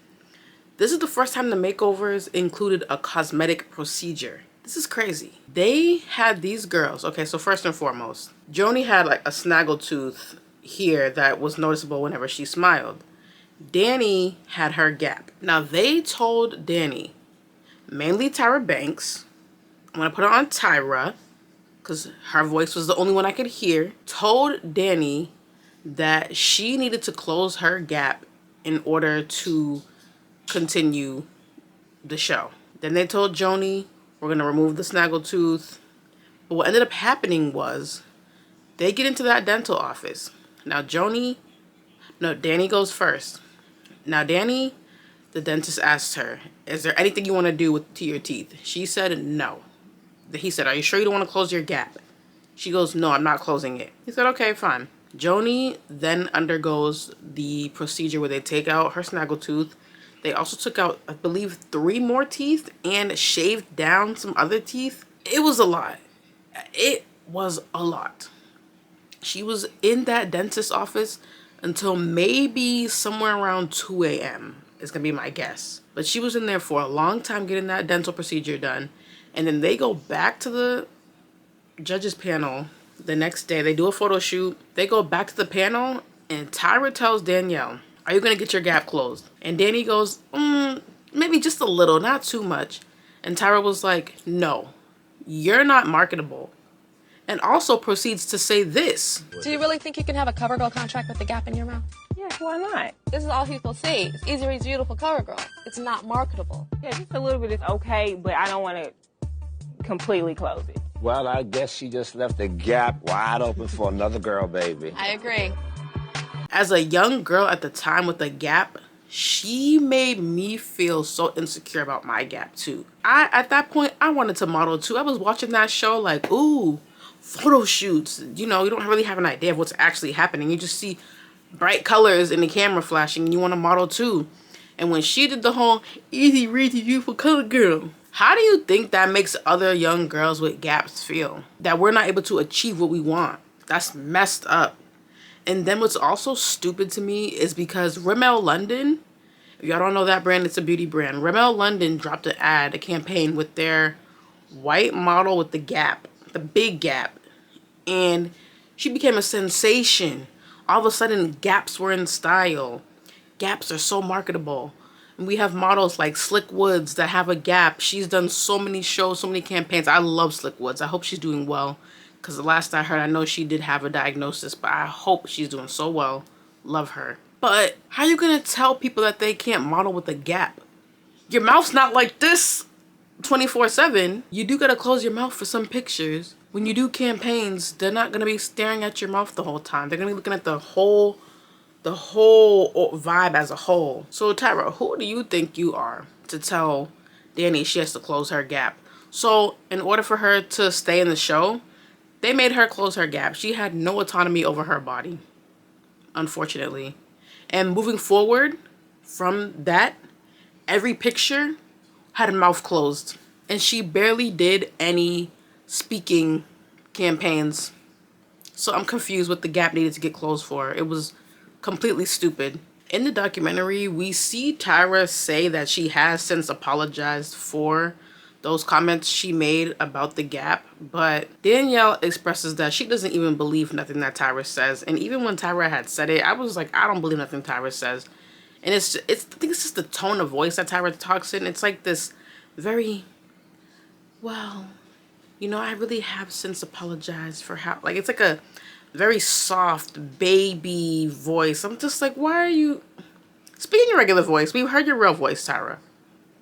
this is the first time the makeovers included a cosmetic procedure. This is crazy. They had these girls. Okay, so first and foremost, Joni had like a snaggletooth here that was noticeable whenever she smiled. Danny had her gap. Now they told Danny, mainly Tyra Banks, I'm gonna put it on Tyra because her voice was the only one I could hear, told Danny that she needed to close her gap in order to continue the show. Then they told Joni, we're going to remove the snaggletooth. But what ended up happening was they get into that dental office. Now Danny goes first. Now Danny, the dentist asked her, is there anything you want to do to your teeth? She said no. He said, are you sure you don't want to close your gap? She goes, no, I'm not closing it. He said, okay, fine. Joni then undergoes the procedure where they take out her snaggletooth. They also took out, I believe, 3 more teeth and shaved down some other teeth. It was a lot. It was a lot. She was in that dentist's office until maybe somewhere around 2 a.m. is going to be my guess. But she was in there for a long time getting that dental procedure done. And then they go back to the judges panel the next day. They do a photo shoot. They go back to the panel and Tyra tells Danielle, are you going to get your gap closed? And Danny goes, maybe just a little, not too much. And Tyra was like, no, you're not marketable. And also proceeds to say this. Do you really think you can have a CoverGirl contract with a gap in your mouth? Yeah, why not? This is all people see. It's easier, he's beautiful CoverGirl. It's not marketable. Yeah, just a little bit is okay, but I don't want to completely close it. Well, I guess she just left the gap wide open for another girl, baby. I agree. As a young girl at the time with a gap, she made me feel so insecure about my gap too. At that point, I wanted to model too. I was watching that show like, ooh, photo shoots. You know, you don't really have an idea of what's actually happening. You just see bright colors in the camera flashing and you want to model too. And when she did the whole easy, breezy, beautiful color girl, how do you think that makes other young girls with gaps feel? That we're not able to achieve what we want. That's messed up. And then what's also stupid to me is because Rimmel London, if y'all don't know that brand, it's a beauty brand. Rimmel London dropped an ad, a campaign with their white model with the gap, the big gap. And she became a sensation. All of a sudden, gaps were in style. Gaps are so marketable. And we have models like Slick Woods that have a gap. She's done so many shows, so many campaigns. I love Slick Woods. I hope she's doing well. Because the last I heard, I know she did have a diagnosis, but I hope she's doing so well. Love her. But how are you going to tell people that they can't model with a gap? Your mouth's not like this 24/7. You do got to close your mouth for some pictures. When you do campaigns, they're not going to be staring at your mouth the whole time. They're going to be looking at the whole vibe as a whole. So Tyra, who do you think you are to tell Danny she has to close her gap? So in order for her to stay in the show, they made her close her gap. She had no autonomy over her body, unfortunately. And moving forward from that, every picture had her mouth closed. And she barely did any speaking campaigns. So I'm confused what the gap needed to get closed for. It was completely stupid. In the documentary, we see Tyra say that she has since apologized for those comments she made about the gap, but Danielle expresses that she doesn't even believe nothing that Tyra says. And even when Tyra had said it, I was like, I don't believe nothing Tyra says. And I think it's just the tone of voice that Tyra talks in. It's like this very, well, I really have since apologized for how, like, it's like a very soft baby voice. I'm just like, why are you, speak in your regular voice. We've heard your real voice, Tyra.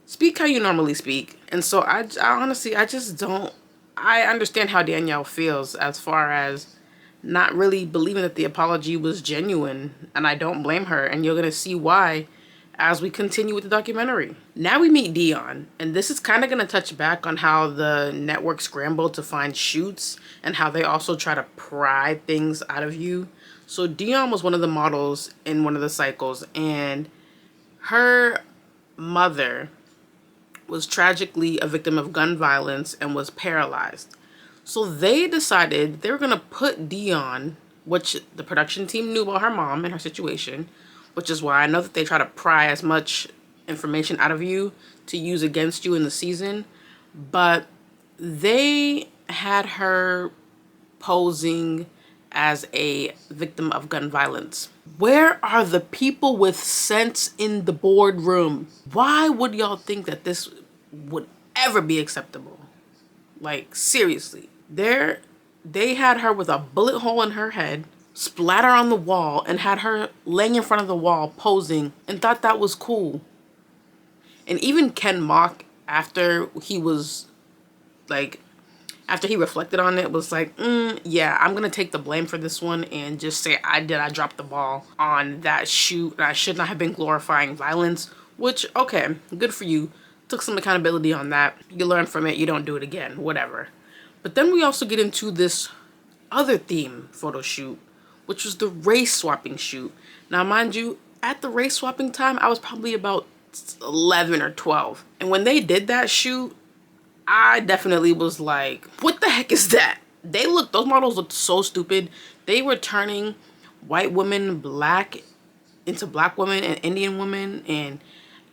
Speak how you normally speak. And so I honestly, I just don't, I understand how Danielle feels as far as not really believing that the apology was genuine. And I don't blame her. And you're going to see why as we continue with the documentary. Now we meet Dion. And this is kind of going to touch back on how the network scrambled to find shoots and how they also try to pry things out of you. So Dion was one of the models in one of the cycles. And her mother was tragically a victim of gun violence and was paralyzed. So they decided they were going to put Dion, which the production team knew about her mom and her situation, which is why I know that they try to pry as much information out of you to use against you in the season. But they had her posing as a victim of gun violence. Where are the people with sense in the boardroom? Why would y'all think that this would ever be acceptable? Like, seriously. They had her with a bullet hole in her head, splatter on the wall, and had her laying in front of the wall posing and thought that was cool. And even Ken Mock, after he reflected on it, was like, yeah, I'm gonna take the blame for this one and just say I dropped the ball on that shoot and I should not have been glorifying violence. Which, okay, good for you. Took some accountability on that. You learn from it, you don't do it again, whatever. But then we also get into this other theme photo shoot, which was the race swapping shoot. Now, mind you, at the race swapping time, I was probably about 11 or 12. And when they did that shoot, I definitely was like, what the heck is that? Those models looked so stupid. They were turning white women black into black women and Indian women. And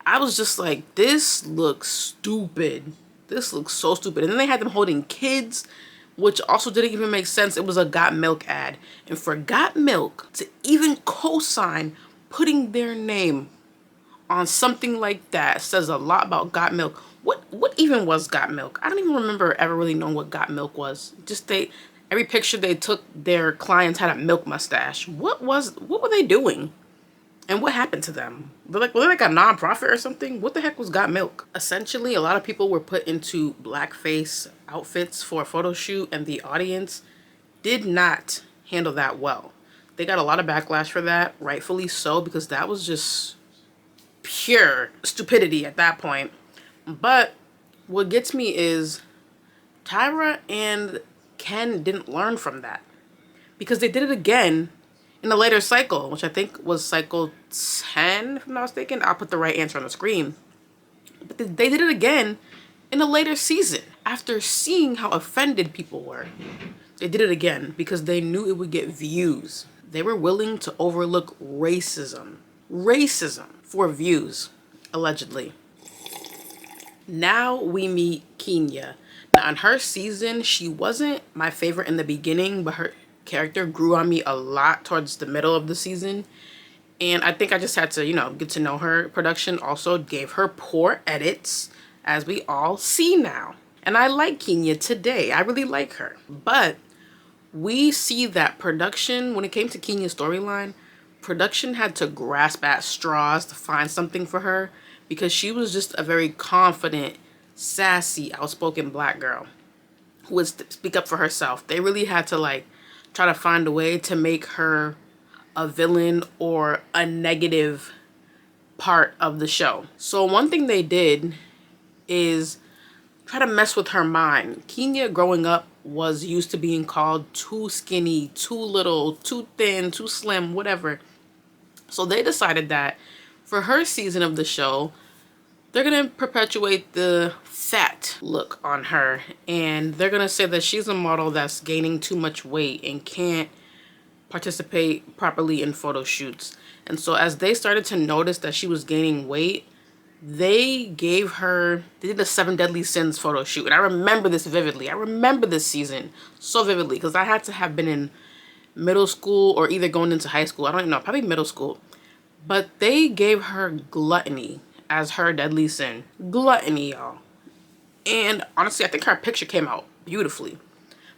I was just like, this looks stupid. This looks so stupid. And then they had them holding kids, which also didn't even make sense. It was a Got Milk ad. And for Got Milk to even co-sign putting their name on something like that says a lot about Got Milk. What even was Got Milk? I don't even remember ever really knowing what Got Milk was. Just every picture they took, their clients had a milk mustache. What were they doing? And what happened to them? Were they like a non-profit or something? What the heck was Got Milk? Essentially, a lot of people were put into blackface outfits for a photo shoot, and the audience did not handle that well. They got a lot of backlash for that, rightfully so, because that was just pure stupidity at that point. But what gets me is Tyra and Ken didn't learn from that, because they did it again in a later cycle, which I think was cycle 10, if I'm not mistaken. I'll put the right answer on the screen. But they did it again in a later season. After seeing how offended people were, they did it again because they knew it would get views. They were willing to overlook racism for views, allegedly. Now we meet Kenya. Now in her season, she wasn't my favorite in the beginning, but her character grew on me a lot towards the middle of the season. And I think I just had to, get to know her. Production also gave her poor edits, as we all see now. And I like Kenya today. I really like her. But we see that production, when it came to Kenya's storyline, production had to grasp at straws to find something for her, because she was just a very confident, sassy, outspoken black girl who would speak up for herself. They really had to try to find a way to make her a villain or a negative part of the show. So one thing they did is try to mess with her mind. Kenya growing up was used to being called too skinny, too little, too thin, too slim, whatever. So they decided that for her season of the show, they're going to perpetuate the fat look on her. And they're going to say that she's a model that's gaining too much weight and can't participate properly in photo shoots. And so as they started to notice that she was gaining weight, They did the 7 Deadly Sins photo shoot. And I remember this vividly. I remember this season so vividly because I had to have been in middle school or either going into high school. I don't even know, probably middle school. But they gave her gluttony as her deadly sin. Gluttony, y'all. And honestly, I think her picture came out beautifully.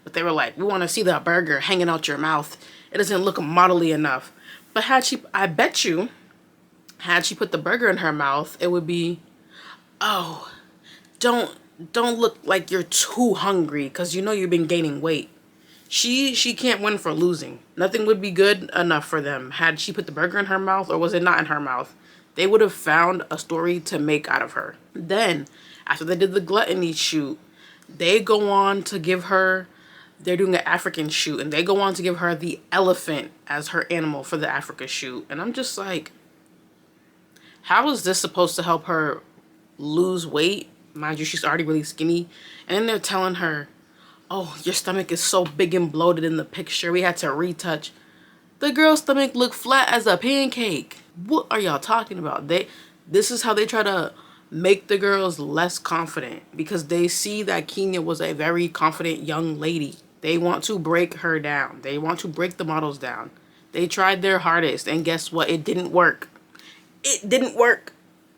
But they were like, we want to see the burger hanging out your mouth. It doesn't look modelly enough. But I bet you, had she put the burger in her mouth, it would be, oh, don't look like you're too hungry because you know you've been gaining weight. She can't win for losing. Nothing would be good enough for them had she put the burger in her mouth, or was it not in her mouth? They would have found a story to make out of her. Then, after they did the gluttony shoot, they go on to give her, they're doing an African shoot, and they go on to give her the elephant as her animal for the Africa shoot. And I'm just like, how is this supposed to help her lose weight? Mind you, she's already really skinny. And then they're telling her, oh, your stomach is so big and bloated in the picture. We had to retouch. The girl's stomach looked flat as a pancake. What are y'all talking about? This is how they try to make the girls less confident because they see that Kenya was a very confident young lady. They want to break her down. They want to break the models down. They tried their hardest, and guess what? It didn't work. It didn't work.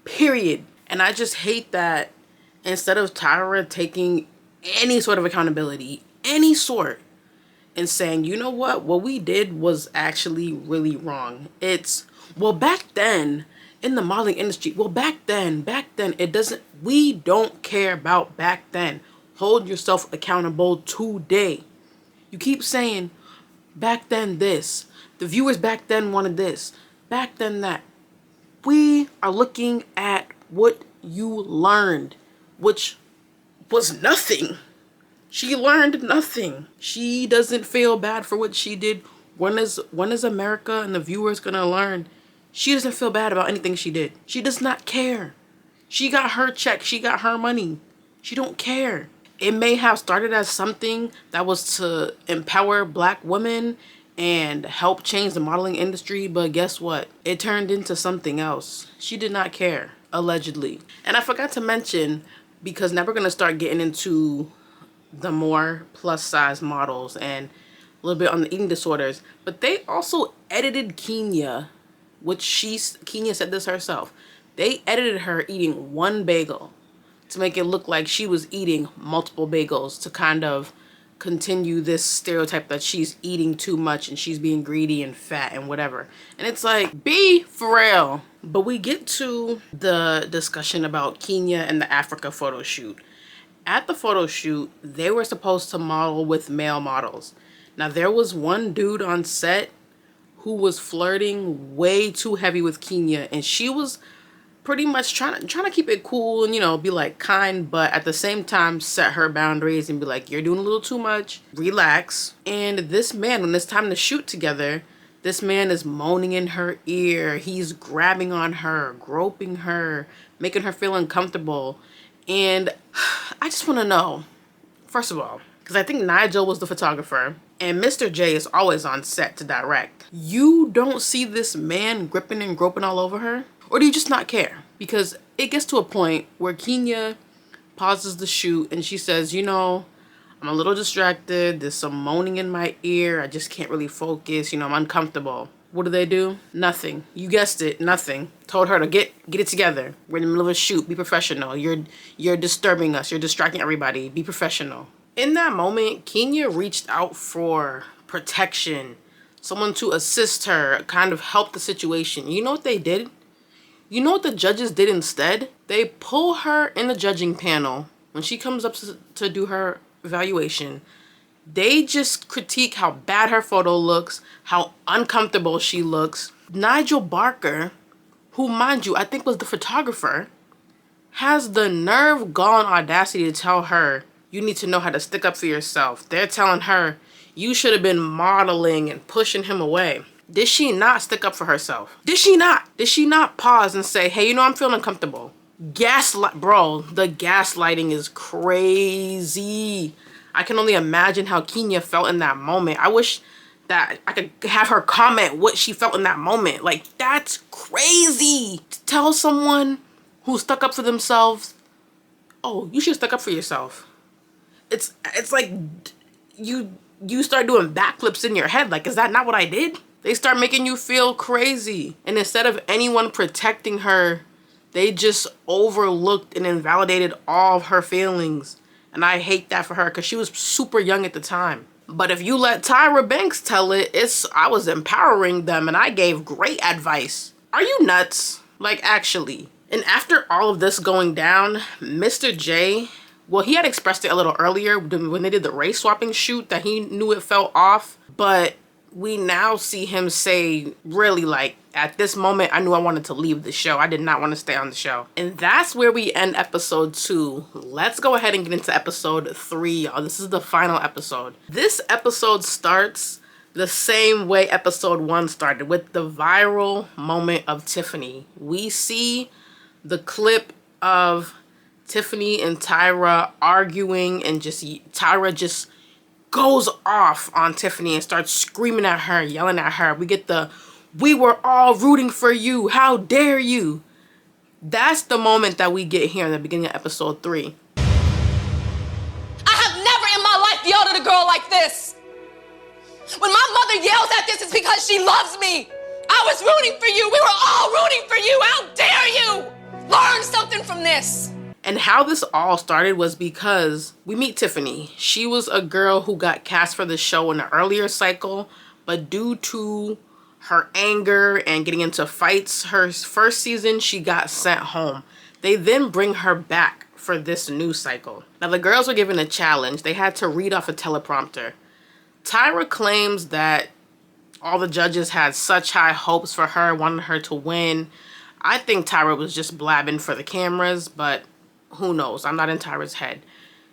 Period. And I just hate that instead of Tyra taking any sort of accountability, any sort, and saying, you know what we did was actually really wrong. It's, well, back then in the modeling industry, back then, we don't care about back then. Hold yourself accountable today. You keep saying, back then this, the viewers back then wanted this, back then that. We are looking at what you learned, which was nothing. She learned nothing. She doesn't feel bad for what she did. When is America and the viewers gonna learn? She doesn't feel bad about anything she did. She does not care. She got her check. She got her money. She don't care. It may have started as something that was to empower Black women and help change the modeling industry, but guess what? It turned into something else. She did not care, allegedly. And I forgot to mention, because now we're gonna start getting into the more plus size models and a little bit on the eating disorders, but they also edited Kenya, Kenya said this herself. They edited her eating one bagel to make it look like she was eating multiple bagels to kind of continue this stereotype that she's eating too much and she's being greedy and fat and whatever. And it's like, be for real. But we get to the discussion about Kenya and the Africa photo shoot. At the photo shoot, they were supposed to model with male models. Now, there was one dude on set who was flirting way too heavy with Kenya, and she was pretty much trying to keep it cool and, you know, be like kind, but at the same time set her boundaries and be like, you're doing a little too much, relax. And this man, when it's time to shoot together, this man is moaning in her ear. He's grabbing on her, groping her, making her feel uncomfortable. And I just want to know, first of all, because I think Nigel was the photographer and Mr. J is always on set to direct. You don't see this man gripping and groping all over her? Or do you just not care? Because it gets to a point where Kenya pauses the shoot and she says, you know, I'm a little distracted. There's some moaning in my ear. I just can't really focus. You know, I'm uncomfortable. What do? Nothing. You guessed it, nothing. Told her to get it together. We're in the middle of a shoot. Be professional. You're disturbing us. You're distracting everybody. Be professional. In that moment, Kenya reached out for protection. Someone to assist her, kind of help the situation. You know what they did? You know what the judges did instead? They pull her in the judging panel when she comes up to do her evaluation. They just critique how bad her photo looks, how uncomfortable she looks. Nigel Barker, who, mind you, I think was the photographer, has the nerve, gall, and audacity to tell her, you need to know how to stick up for yourself. They're telling her, you should have been modeling and pushing him away. Did she not stick up for herself? Did she not? Did she not pause and say, hey, you know, I'm feeling uncomfortable? Bro, the gaslighting is crazy. I can only imagine how Kenya felt in that moment. I wish that I could have her comment what she felt in that moment. Like, that's crazy. To tell someone who stuck up for themselves. Oh, you should stuck up for yourself. It's like you start doing backflips in your head. Like, is that not what I did? They start making you feel crazy. And instead of anyone protecting her, they just overlooked and invalidated all of her feelings. And I hate that for her because she was super young at the time. But if you let Tyra Banks tell it, I was empowering them and I gave great advice. Are you nuts? Like, actually. And after all of this going down, Mr. J, well, he had expressed it a little earlier when they did the race swapping shoot that he knew it felt off. But we now see him say, really, like, at this moment, I knew I wanted to leave the show. I did not want to stay on the show. And that's where we end episode 2. Let's go ahead and get into episode 3, y'all. This is the final episode. This episode starts the same way episode 1 started, with the viral moment of Tiffany. We see the clip of Tiffany and Tyra arguing, and Tyra just goes off on Tiffany and starts screaming at her, yelling at her. We get the, "We were all rooting for you. How dare you?" That's the moment that we get here in the beginning of episode 3. I have never in my life yelled at a girl like this. When my mother yells at this, it's because she loves me. I was rooting for you. We were all rooting for you. How dare you? Learn something from this. And how this all started was because we meet Tiffany. She was a girl who got cast for the show in the earlier cycle, but due to her anger and getting into fights her first season, she got sent home. They then bring her back for this new cycle. Now, the girls were given a challenge. They had to read off a teleprompter. Tyra claims that all the judges had such high hopes for her, wanted her to win. I think Tyra was just blabbing for the cameras, but who knows? I'm not in Tyra's head.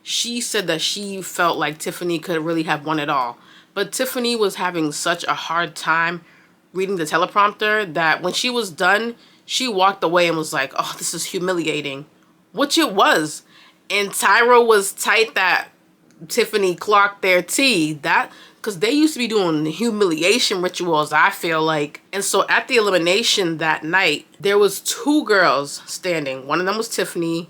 She said that she felt like Tiffany could really have won it all. But Tiffany was having such a hard time reading the teleprompter that when she was done, she walked away and was like, "Oh, this is humiliating," which it was. And Tyra was tight that Tiffany clocked their tea. That, because they used to be doing humiliation rituals, I feel like. And so at the elimination that night, there was 2 girls standing. One of them was Tiffany.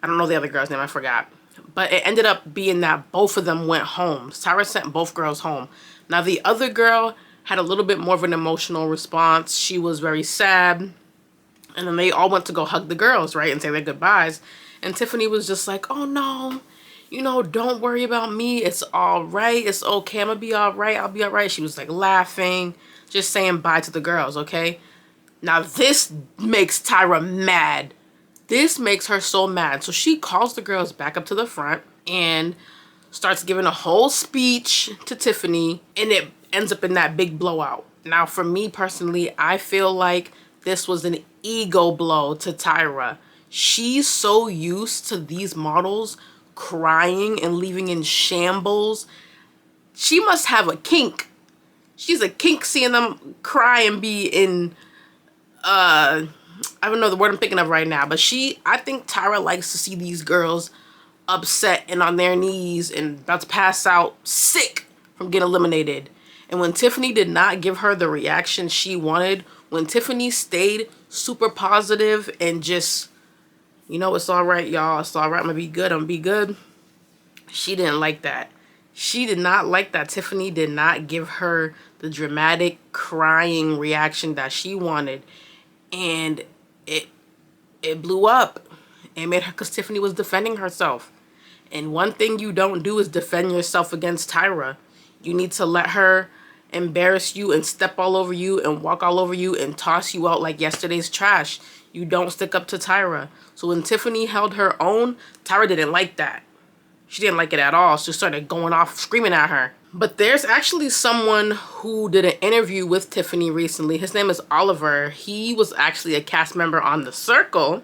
I don't know the other girl's name, I forgot. But it ended up being that both of them went home. Tyra sent both girls home. Now, the other girl had a little bit more of an emotional response. She was very sad. And then they all went to go hug the girls, right, and say their goodbyes. And Tiffany was just like, "Oh, no, don't worry about me. It's all right. It's okay. I'm going to be all right. I'll be all right." She was like laughing, just saying bye to the girls, okay? Now, this makes Tyra mad. This makes her so mad. So she calls the girls back up to the front and starts giving a whole speech to Tiffany, and it ends up in that big blowout. Now, for me personally, I feel like this was an ego blow to Tyra. She's so used to these models crying and leaving in shambles. She must have a kink. She's a kink seeing them cry and be in, I don't know the word I'm thinking of right now, but I think Tyra likes to see these girls upset and on their knees and about to pass out sick from getting eliminated. And when Tiffany did not give her the reaction she wanted, when Tiffany stayed super positive and just, "It's all right, y'all. It's all right. I'm going to be good. I'm going to be good." She didn't like that. She did not like that. Tiffany did not give her the dramatic crying reaction that she wanted. And it blew up. It made her, because Tiffany was defending herself. And one thing you don't do is defend yourself against Tyra. You need to let her embarrass you and step all over you and walk all over you and toss you out like yesterday's trash. You don't stick up to Tyra. So when Tiffany held her own, Tyra didn't like that. She didn't like it at all. She started going off screaming at her. But there's actually someone who did an interview with Tiffany recently. His name is Oliver. He was actually a cast member on The Circle.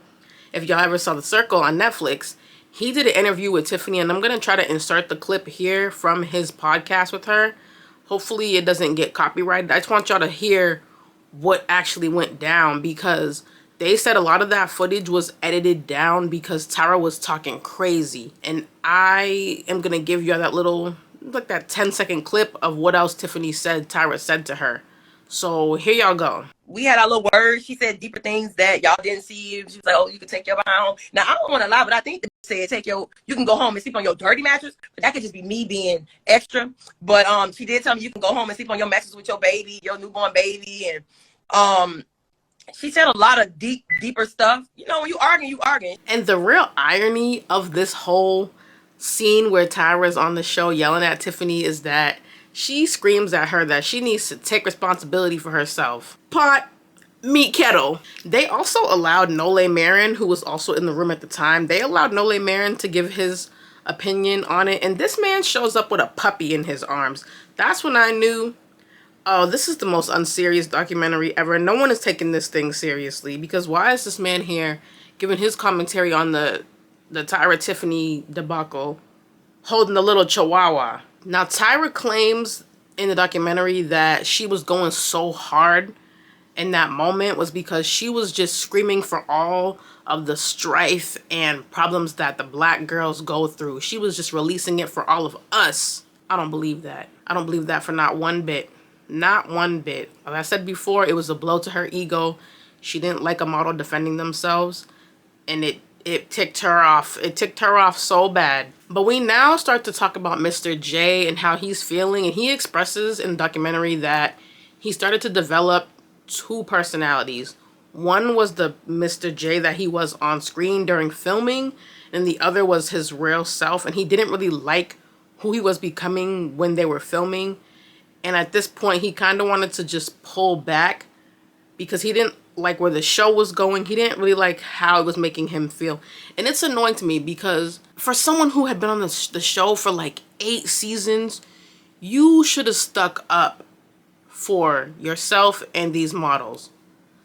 If y'all ever saw The Circle on Netflix, he did an interview with Tiffany, and I'm going to try to insert the clip here from his podcast with her. Hopefully it doesn't get copyrighted. I just want y'all to hear what actually went down, because they said a lot of that footage was edited down because Tyra was talking crazy. And I am going to give y'all that little, like that 10-second clip of what else Tiffany said Tyra said to her. So here y'all go. We had our little words. She said deeper things that y'all didn't see. She was like, "Oh, you can take your behind home." Now I don't want to lie, but I think the said you can go home and sleep on your dirty mattress. But that could just be me being extra. But she did tell me you can go home and sleep on your mattress with your baby, your newborn baby, and she said a lot of deeper stuff. You know, when you arguing. And the real irony of this whole scene where Tyra's on the show yelling at Tiffany is that she screams at her that she needs to take responsibility for herself. Pot, meet kettle. They also allowed Nole Marin, who was also in the room at the time, they allowed Nole Marin to give his opinion on it. And this man shows up with a puppy in his arms. That's when I knew, oh, this is the most unserious documentary ever. No one is taking this thing seriously, because why is this man here giving his commentary on the Tyra Tiffany debacle holding the little chihuahua? Now, Tyra claims in the documentary that she was going so hard in that moment was because she was just screaming for all of the strife and problems that the black girls go through. She was just releasing it for all of us. I don't believe that. I don't believe that for not one bit. Not one bit. As I said before, it was a blow to her ego. She didn't like a model defending themselves, and it ticked her off. It ticked her off so bad. But we now start to talk about Mr. J and how he's feeling, and he expresses in the documentary that he started to develop two personalities. One was the Mr. J that he was on screen during filming, and the other was his real self, and he didn't really like who he was becoming when they were filming. And at this point, he kind of wanted to just pull back because he didn't like where the show was going. He didn't really like how it was making him feel. And it's annoying to me because for someone who had been on the show for like 8 seasons, you should have stuck up for yourself and these models.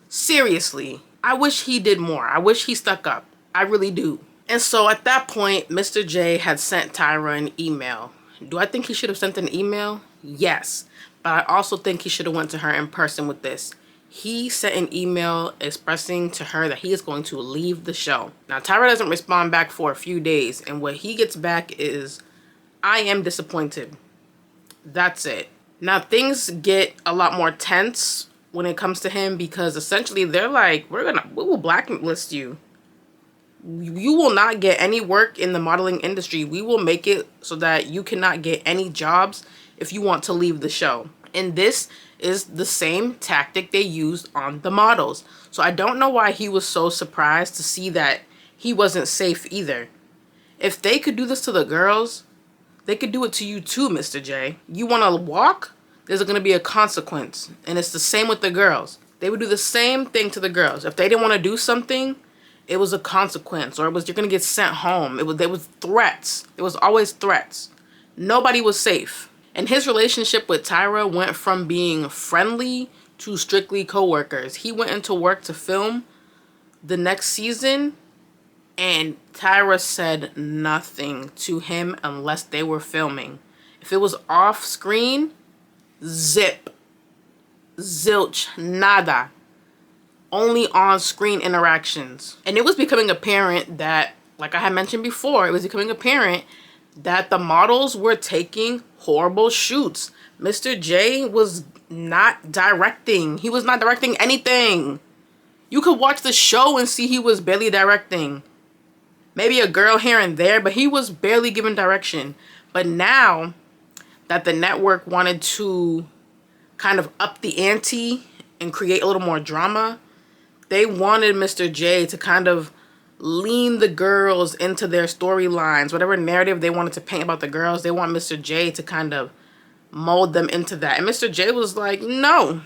Seriously, I wish he did more. I wish he stuck up. I really do. And so at that point, Mr. J had sent Tyra an email. Do I think he should have sent an email? Yes. But I also think he should have went to her in person with this. He sent an email expressing to her that he is going to leave the show. Now, Tyra doesn't respond back for a few days, and what he gets back is, I am disappointed. That's it. Now, things get a lot more tense when it comes to him because essentially they're like, we will blacklist you. You will not get any work in the modeling industry. We will make it so that you cannot get any jobs if you want to leave the show. And this is the same tactic they used on the models. So I don't know why he was so surprised to see that he wasn't safe either. If they could do this to the girls, they could do it to you too, Mr. J. You want to walk? There's going to be a consequence. And it's the same with the girls. They would do the same thing to the girls. If they didn't want to do something, it was a consequence, or it was you're going to get sent home. There was threats. It was always threats. Nobody was safe. And his relationship with Tyra went from being friendly to strictly co-workers. He went into work to film the next season, and Tyra said nothing to him unless they were filming. If it was off screen, zip, zilch, nada. Only on screen interactions. And it was becoming apparent that, like I had mentioned before, it was becoming apparent that the models were taking horrible shoots. Mr. J was not directing. He was not directing anything. You could watch the show and see he was barely directing. Maybe a girl here and there, but he was barely giving direction. But now that the network wanted to kind of up the ante and create a little more drama, they wanted Mr. J to kind of lean the girls into their storylines. Whatever narrative they wanted to paint about the girls, they want Mr. J to kind of mold them into that. And Mr. J was like, no.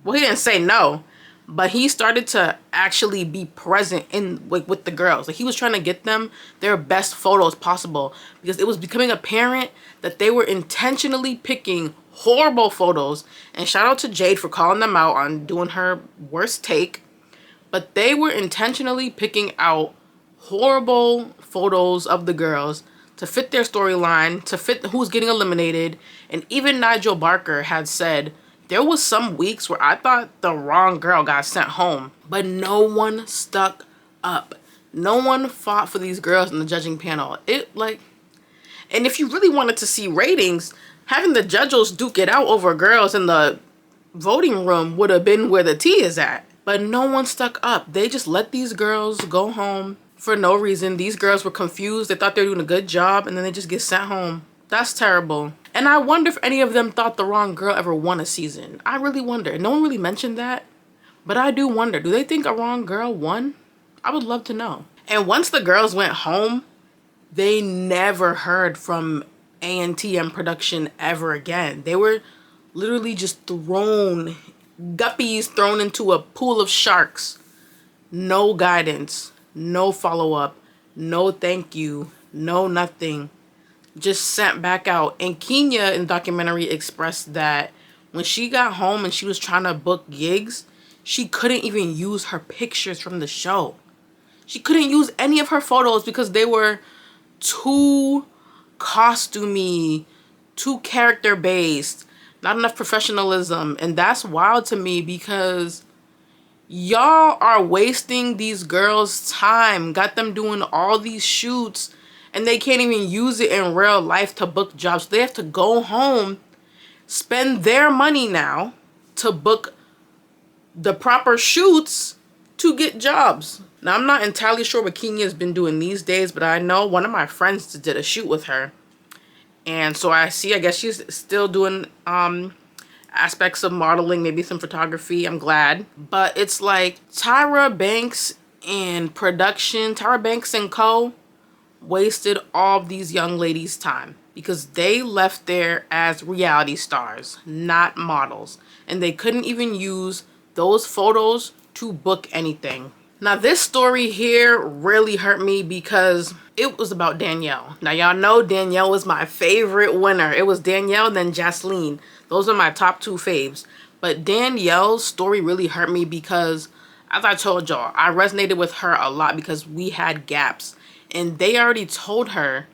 Well, he didn't say no, but he started to actually be present with the girls. Like, he was trying to get them their best photos possible because it was becoming apparent that they were intentionally picking horrible photos. And shout out to Jade for calling them out on doing her worst take. But they were intentionally picking out horrible photos of the girls to fit their storyline, to fit who's getting eliminated. And even Nigel Barker had said, there was some weeks where I thought the wrong girl got sent home. But no one stuck up. No one fought for these girls in the judging panel. And if you really wanted to see ratings, having the judges duke it out over girls in the voting room would have been where the tea is at. But no one stuck up. They just let these girls go home for no reason. These girls were confused. They thought they were doing a good job, and then they just get sent home. That's terrible. And I wonder if any of them thought the wrong girl ever won a season. I really wonder. No one really mentioned that. But I do wonder, do they think a wrong girl won? I would love to know. And once the girls went home, they never heard from ANTM production ever again. They were literally just guppies thrown into a pool of sharks. No guidance, no follow-up, no thank you, no nothing. Just sent back out. And Kenya in the documentary expressed that when she got home and she was trying to book gigs, she couldn't even use her pictures from the show. She couldn't use any of her photos because they were too costumey, too character-based, not enough professionalism. And that's wild to me because y'all are wasting these girls' time, got them doing all these shoots, and they can't even use it in real life to book jobs. They have to go home, spend their money now to book the proper shoots to get jobs. Now, I'm not entirely sure what Kenya's been doing these days, but I know one of my friends did a shoot with her. And so I guess she's still doing aspects of modeling, maybe some photography. I'm glad. But it's like Tyra Banks and production, Tyra Banks and co. wasted all of these young ladies' time because they left there as reality stars, not models. And they couldn't even use those photos to book anything. Now, this story here really hurt me because it was about Danielle. Now, y'all know Danielle was my favorite winner. It was Danielle, then Jasleen. Those are my top two faves. But Danielle's story really hurt me because, as I told y'all, I resonated with her a lot because we had gaps. And they already told her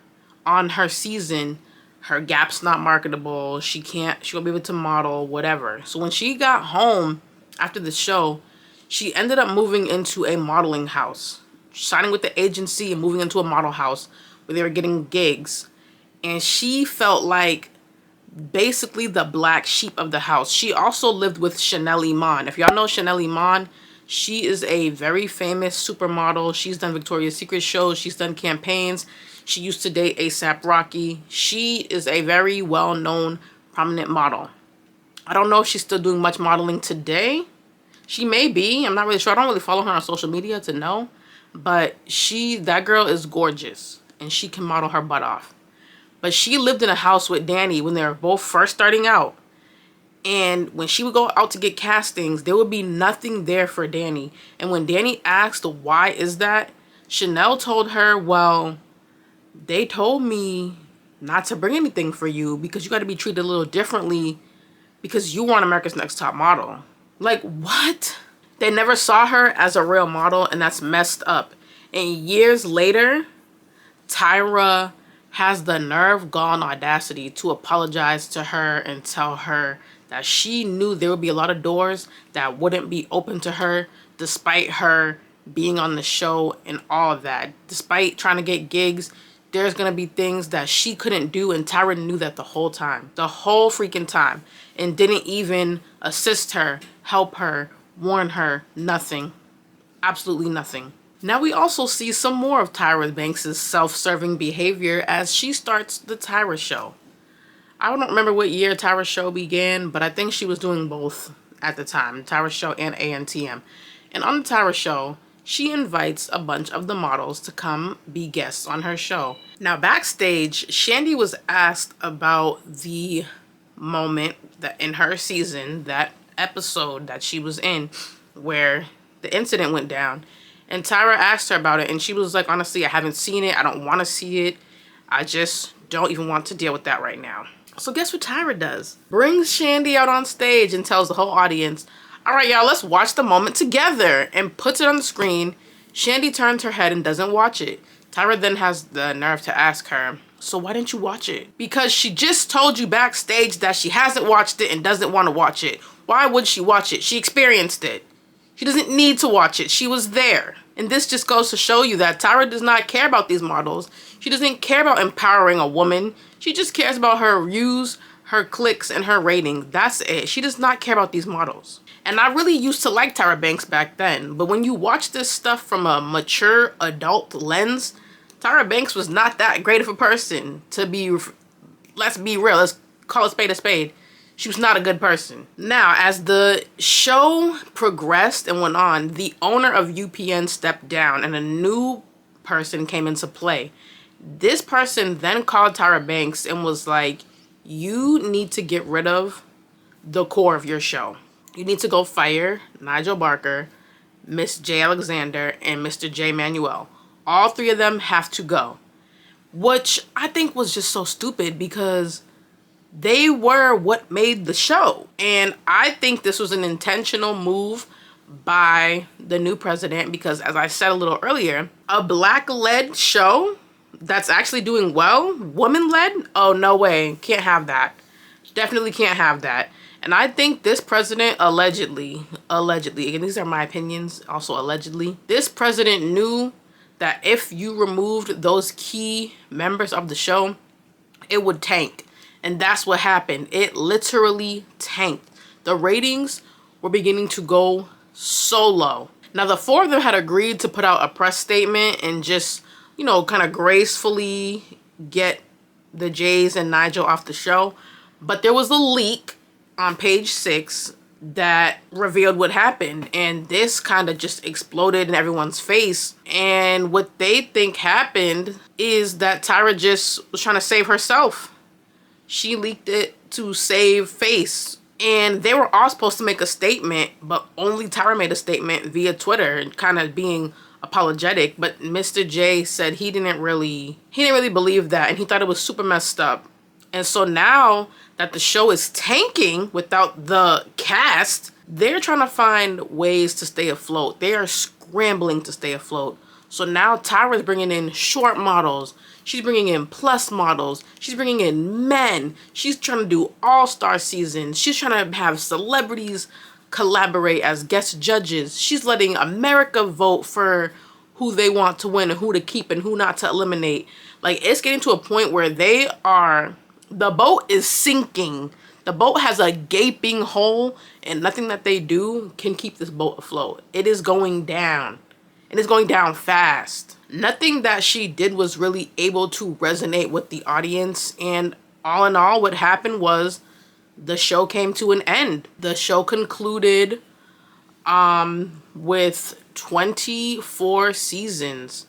on her season, her gap's not marketable. She won't be able to model, whatever. So when she got home after the show, she ended up moving into a modeling house, signing with the agency and moving into a model house where they were getting gigs. And she felt like basically the black sheep of the house. She also lived with Chanel Iman. If y'all know Chanel Iman, she is a very famous supermodel. She's done Victoria's Secret shows. She's done campaigns. She used to date A$AP Rocky. She is a very well-known, prominent model. I don't know if she's still doing much modeling today. She may be. I'm not really sure. I don't really follow her on social media to know. But that girl is gorgeous. And she can model her butt off. But she lived in a house with Danny when they were both first starting out. And when she would go out to get castings, there would be nothing there for Danny. And when Danny asked why is that, Chanel told her, well, they told me not to bring anything for you because you got to be treated a little differently because you weren't America's Next Top Model. Like, what? They never saw her as a real model, and that's messed up. And years later, Tyra has the nerve, gall, and audacity to apologize to her and tell her that she knew there would be a lot of doors that wouldn't be open to her despite her being on the show and all of that. Despite trying to get gigs, there's going to be things that she couldn't do, and Tyra knew that the whole time. The whole freaking time. And didn't even assist her, help her, warn her, nothing. Absolutely nothing. Now we also see some more of Tyra Banks' self-serving behavior as she starts the Tyra Show. I don't remember what year Tyra Show began, but I think she was doing both at the time, Tyra Show and ANTM. And on the Tyra Show, she invites a bunch of the models to come be guests on her show. Now backstage, Shandi was asked about the moment that in her season, that episode that she was in where the incident went down. And Tyra asked her about it, and she was like, honestly, I haven't seen it. I don't want to see it. I just don't even want to deal with that right now. So guess what Tyra does? Brings Shandi out on stage and tells the whole audience, all right, y'all, let's watch the moment together, and puts it on the screen. Shandi turns her head and doesn't watch it. Tyra then has the nerve to ask her, so why didn't you watch it? Because she just told you backstage that she hasn't watched it and doesn't want to watch it. Why would she watch it? She experienced it. She doesn't need to watch it. She was there. And this just goes to show you that Tyra does not care about these models. She doesn't care about empowering a woman. She just cares about her views, her clicks and her rating. That's it. She does not care about these models. And I really used to like Tyra Banks back then, but when you watch this stuff from a mature adult lens, Tyra Banks was not that great of a person to be, let's be real, let's call a spade a spade. She was not a good person. Now, as the show progressed and went on, the owner of UPN stepped down and a new person came into play. This person then called Tyra Banks and was like, you need to get rid of the core of your show. You need to go fire Nigel Barker, Miss J. Alexander, and Mr. J. Manuel. All three of them have to go. Which I think was just so stupid because they were what made the show. And I think this was an intentional move by the new president because, as I said a little earlier, a black-led show that's actually doing well, woman-led, oh, no way. Can't have that. Definitely can't have that. And I think this president allegedly, again, these are my opinions, also allegedly, this president knew that if you removed those key members of the show, it would tank. And that's what happened. It literally tanked. The ratings were beginning to go so low. Now, the four of them had agreed to put out a press statement and just, you know, kind of gracefully get the Jays and Nigel off the show. But there was a leak on page 6 that revealed what happened. And this kind of just exploded in everyone's face. And what they think happened is that Tyra just was trying to save herself. She leaked it to save face. And they were all supposed to make a statement, but only Tyra made a statement via Twitter, kind of being apologetic. But Mr. J said he didn't really believe that, and he thought it was super messed up. And so now that the show is tanking without the cast, they're trying to find ways to stay afloat. They are scrambling to stay afloat. So now Tyra's bringing in short models. She's bringing in plus models. She's bringing in men. She's trying to do all-star seasons. She's trying to have celebrities collaborate as guest judges. She's letting America vote for who they want to win and who to keep and who not to eliminate. Like, it's getting to a point where the boat is sinking. The boat has a gaping hole and nothing that they do can keep this boat afloat. It is going down. And it's going down fast. Nothing that she did was really able to resonate with the audience. And all in all, what happened was the show came to an end. The show concluded with 24 seasons.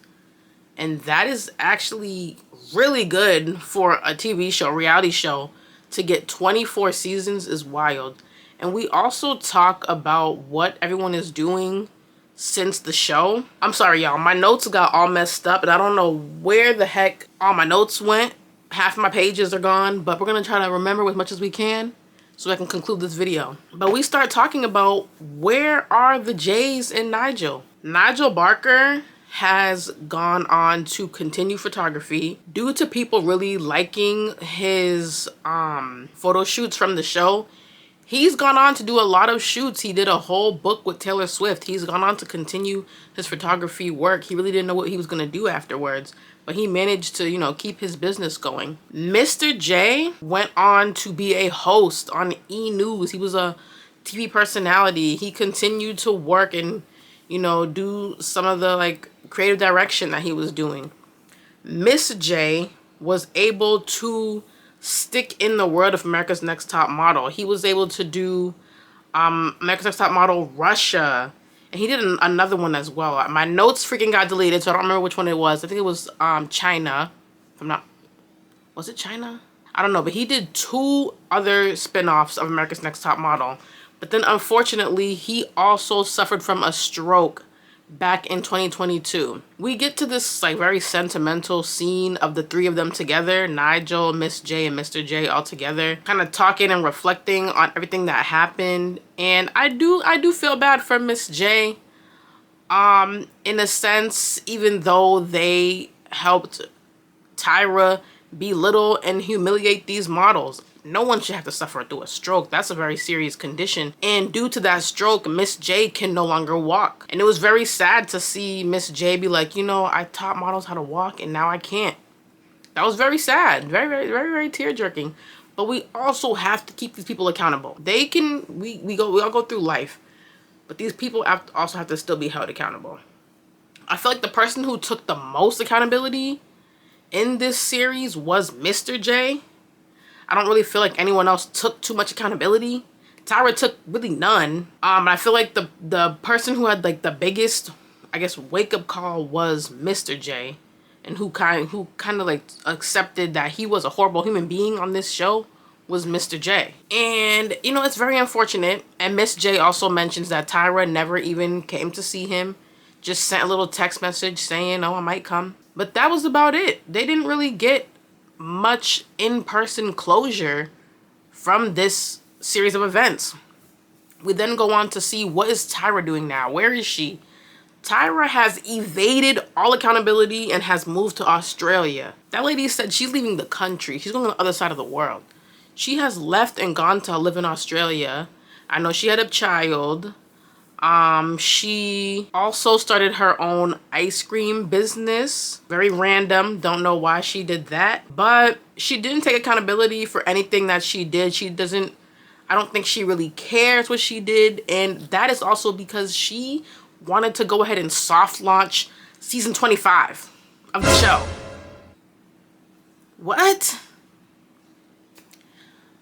And that is actually really good for a TV show, reality show. To get 24 seasons is wild. And we also talk about what everyone is doing since the show. I'm sorry, y'all. My notes got all messed up and I don't know where the heck all my notes went. Half my pages are gone, but we're going to try to remember as much as we can so I can conclude this video. But we start talking about where are the Jays and Nigel. Nigel Barker has gone on to continue photography due to people really liking his photo shoots from the show. He's gone on to do a lot of shoots. He did a whole book with Taylor Swift. He's gone on to continue his photography work. He really didn't know what he was going to do afterwards, but he managed to, you know, keep his business going. Mr. J went on to be a host on E! News. He was a TV personality. He continued to work and, you know, do some of the like creative direction that he was doing. Miss J was able to stick in the world of America's Next Top Model. He was able to do America's Next Top Model Russia, and he did another one as well. My notes freaking got deleted, so I don't remember which one it was. I think it was China. If I'm not, was it China? I don't know, but he did 2 other spin-offs of America's Next Top Model. But then unfortunately, he also suffered from a stroke back in 2022. We get to this like very sentimental scene of the 3 of them together, Nigel, Miss J, and Mr. J all together, kind of talking and reflecting on everything that happened. And I do feel bad for Miss J, in a sense, even though they helped Tyra belittle and humiliate these models. No one should have to suffer through a stroke. That's a very serious condition. And due to that stroke, Miss J can no longer walk. And it was very sad to see Miss J be like, you know, I taught models how to walk and now I can't. That was very sad. Very, very, very, very tear-jerking. But we also have to keep these people accountable. We all go through life, but these people also have to still be held accountable. I feel like the person who took the most accountability in this series was Mr. J. I don't really feel like anyone else took too much accountability. Tyra took really none. I feel like the person who had like the biggest, I guess, wake up call was Mr. J, and who kind of like accepted that he was a horrible human being on this show was Mr. J. And you know, it's very unfortunate. And Miss J also mentions that Tyra never even came to see him. Just sent a little text message saying, "Oh, I might come." But that was about it. They didn't really get much in-person closure from this series of events. We then go on to see, what is Tyra doing now? Where is she? Tyra has evaded all accountability and has moved to Australia. That lady said she's leaving the country. She's going to the other side of the world. She has left and gone to live in Australia. I know she had a child. She also started her own ice cream business. Very random. Don't know why she did that. But she didn't take accountability for anything that she did. I don't think she really cares what she did. And that is also because she wanted to go ahead and soft launch season 25 of the show. What?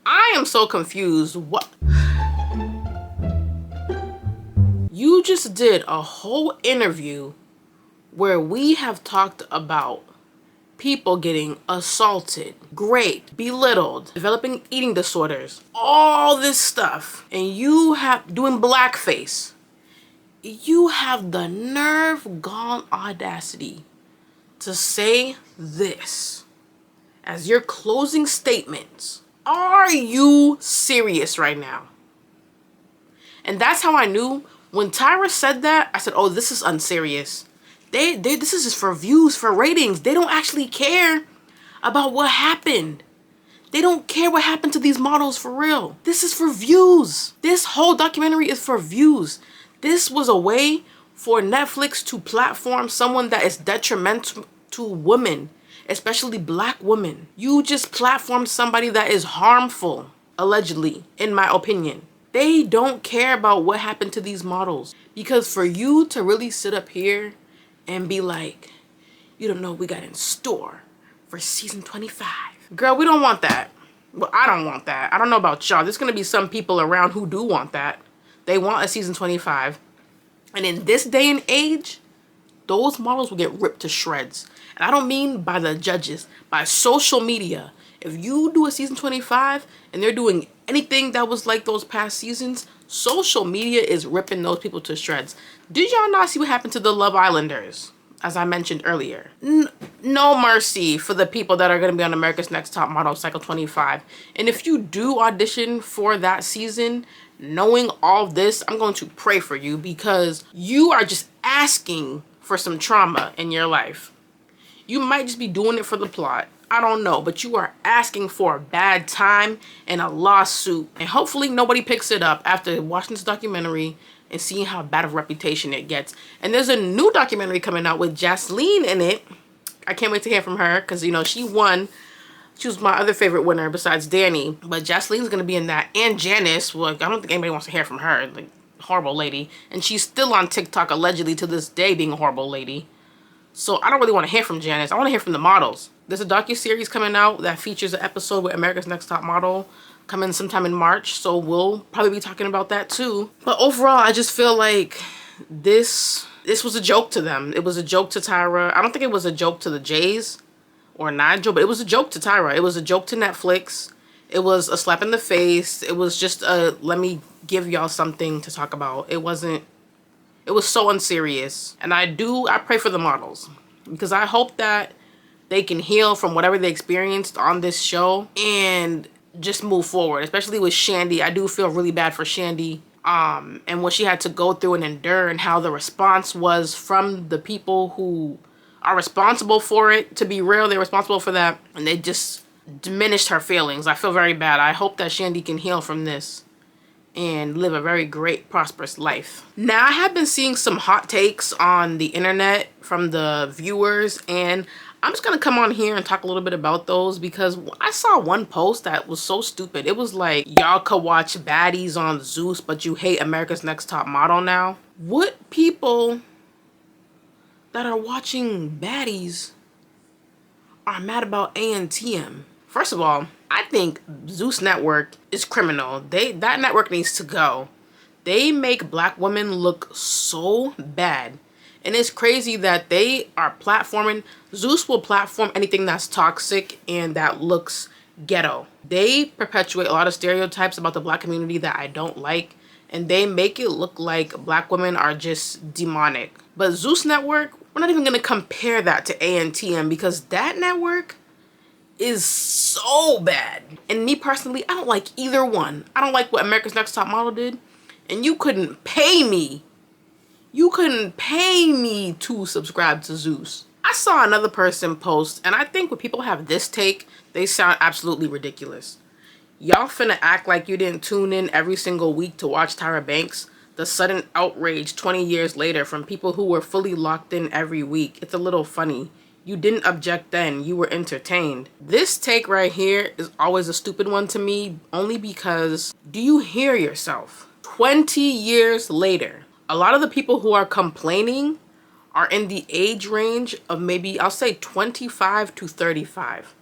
I am so confused. What? You just did a whole interview where we have talked about people getting assaulted, raped, belittled, developing eating disorders, all this stuff, and you have doing blackface. You have the nerve gone audacity to say this as your closing statements. Are you serious right now? And that's how I knew. When Tyra said that, I said, oh, this is unserious. This is just for views, for ratings. They don't actually care about what happened. They don't care what happened to these models for real. This is for views. This whole documentary is for views. This was a way for Netflix to platform someone that is detrimental to women, especially black women. You just platformed somebody that is harmful, allegedly, in my opinion. They don't care about what happened to these models. Because for you to really sit up here and be like, you don't know what we got in store for season 25. Girl, we don't want that. Well, I don't want that. I don't know about y'all. There's going to be some people around who do want that. They want a season 25. And in this day and age, those models will get ripped to shreds. And I don't mean by the judges, by social media. If you do a season 25 and they're doing anything that was like those past seasons, social media is ripping those people to shreds. Did y'all not see what happened to the Love Islanders? As I mentioned earlier. No mercy for the people that are going to be on America's Next Top Model Cycle 25. And if you do audition for that season, knowing all this, I'm going to pray for you, because you are just asking for some trauma in your life. You might just be doing it for the plot. I don't know, but you are asking for a bad time and a lawsuit. And hopefully nobody picks it up after watching this documentary and seeing how bad of a reputation it gets. And there's a new documentary coming out with Jasleen in it. I can't wait to hear from her, because, you know, she won. She was my other favorite winner besides Danny. But Jasleen's going to be in that. And Janice, well, I don't think anybody wants to hear from her. Like, horrible lady. And she's still on TikTok allegedly to this day being a horrible lady. So I don't really want to hear from Janice. I want to hear from the models. There's a docuseries coming out that features an episode with America's Next Top Model coming sometime in March. So we'll probably be talking about that too. But overall, I just feel like this was a joke to them. It was a joke to Tyra. I don't think it was a joke to the Jays or Nigel, but it was a joke to Tyra. It was a joke to Netflix. It was a slap in the face. It was just a, let me give y'all something to talk about. It was so unserious. And I pray for the models, because I hope that they can heal from whatever they experienced on this show and just move forward, especially with Shandi. I do feel really bad for Shandi, and what she had to go through and endure, and how the response was from the people who are responsible for it. To be real, they're responsible for that, and they just diminished her feelings. I feel very bad. I hope that Shandi can heal from this and live a very great, prosperous life. Now, I have been seeing some hot takes on the internet from the viewers, and I'm just gonna come on here and talk a little bit about those because I saw one post that was so stupid. It was like, y'all could watch baddies on Zeus, but you hate America's Next Top Model now. What people that are watching baddies are mad about ANTM? First of all, I think Zeus Network is criminal. That network needs to go. They make black women look so bad. And it's crazy that they are platforming. Zeus will platform anything that's toxic and that looks ghetto. They perpetuate a lot of stereotypes about the black community that I don't like. And they make it look like black women are just demonic. But Zeus Network, we're not even going to compare that to ANTM because that network is so bad. And me personally, I don't like either one. I don't like what America's Next Top Model did. And you couldn't pay me. You couldn't pay me to subscribe to Zeus. I saw another person post, and I think when people have this take, they sound absolutely ridiculous. Y'all finna act like you didn't tune in every single week to watch Tyra Banks. The sudden outrage 20 years later from people who were fully locked in every week. It's a little funny. You didn't object then, you were entertained. This take right here is always a stupid one to me, only because, do you hear yourself? 20 years later, a lot of the people who are complaining are in the age range of maybe, I'll say 25 to 35,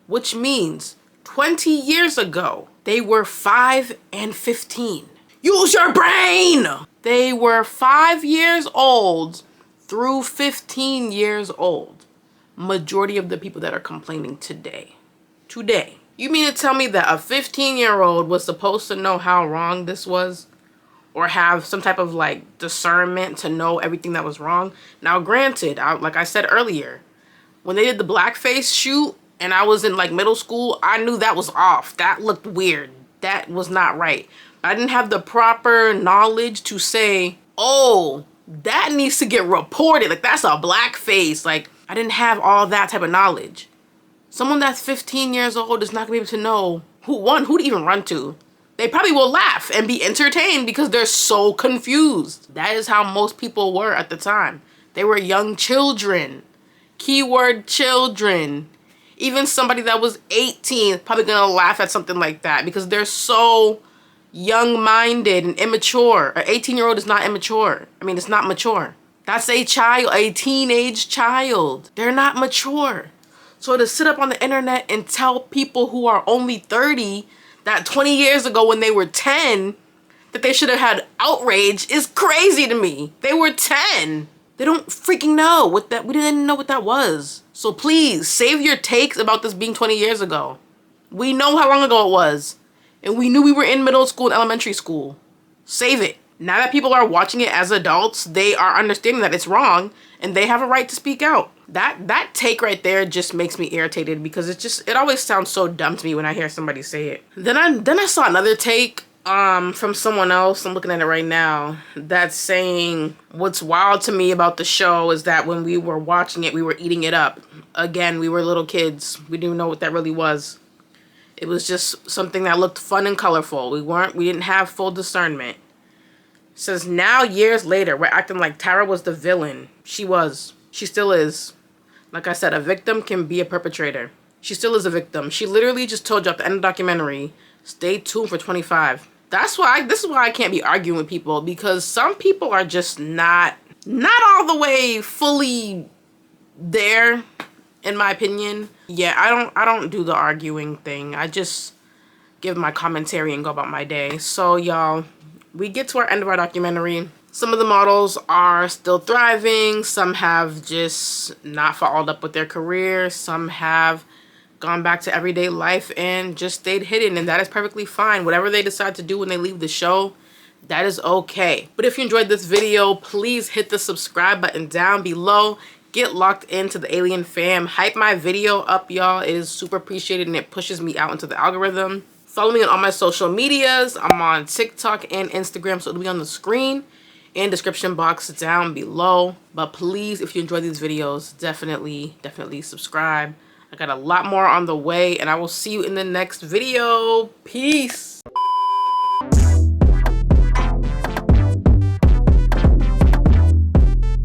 which means 20 years ago, they were 5 and 15. Use your brain! They were 5 years old through 15 years old. Majority of the people that are complaining today. You mean to tell me that a 15-year-old was supposed to know how wrong this was? Or have some type of like discernment to know everything that was wrong? Now granted, like I said earlier, when they did the blackface shoot and I was in like middle school, I knew that was off. That looked weird. That was not right. I didn't have the proper knowledge to say, oh, that needs to get reported. Like that's a blackface. Like I didn't have all that type of knowledge. Someone that's 15 years old is not gonna be able to know who to even run to. They probably will laugh and be entertained because they're so confused. That is how most people were at the time. They were young children. Keyword children. Even somebody that was 18 is probably gonna laugh at something like that because they're so young-minded and immature. An 18-year-old is not immature. I mean, it's not mature. That's a child, a teenage child. They're not mature. So to sit up on the internet and tell people who are only 30 that 20 years ago when they were 10 that they should have had outrage is crazy to me. They were 10. They don't freaking know what that, we didn't know what that was. So please save your takes about this being 20 years ago. We know how long ago it was. And we knew we were in middle school and elementary school. Save it. Now that people are watching it as adults, they are understanding that it's wrong and they have a right to speak out. That take right there just makes me irritated because it always sounds so dumb to me when I hear somebody say it. Then I saw another take from someone else, I'm looking at it right now, that's saying what's wild to me about the show is that when we were watching it, we were eating it up. Again, we were little kids. We didn't know what that really was. It was just something that looked fun and colorful. We didn't have full discernment. It says now years later, we're acting like Tara was the villain. She was. She still is. Like I said, a victim can be a perpetrator. She still is a victim. She literally just told you at the end of the documentary, stay tuned for 25. This is why I can't be arguing with people, because some people are just not all the way fully there, in my opinion. Yeah, I don't do the arguing thing. I just give my commentary and go about my day. So y'all, we get to our end of our documentary. Some of the models are still thriving. Some have just not followed up with their career. Some have gone back to everyday life and just stayed hidden, and that is perfectly fine. Whatever they decide to do when they leave the show, that is okay. But if you enjoyed this video, please hit the subscribe button down below. Get locked into the Alien fam. Hype my video up, y'all. It is super appreciated and it pushes me out into the algorithm. Follow me on all my social medias. I'm on TikTok and Instagram, so it'll be on the screen and description box down below. But please, if you enjoy these videos, definitely subscribe. I got a lot more on the way, and I will see you in the next video. Peace.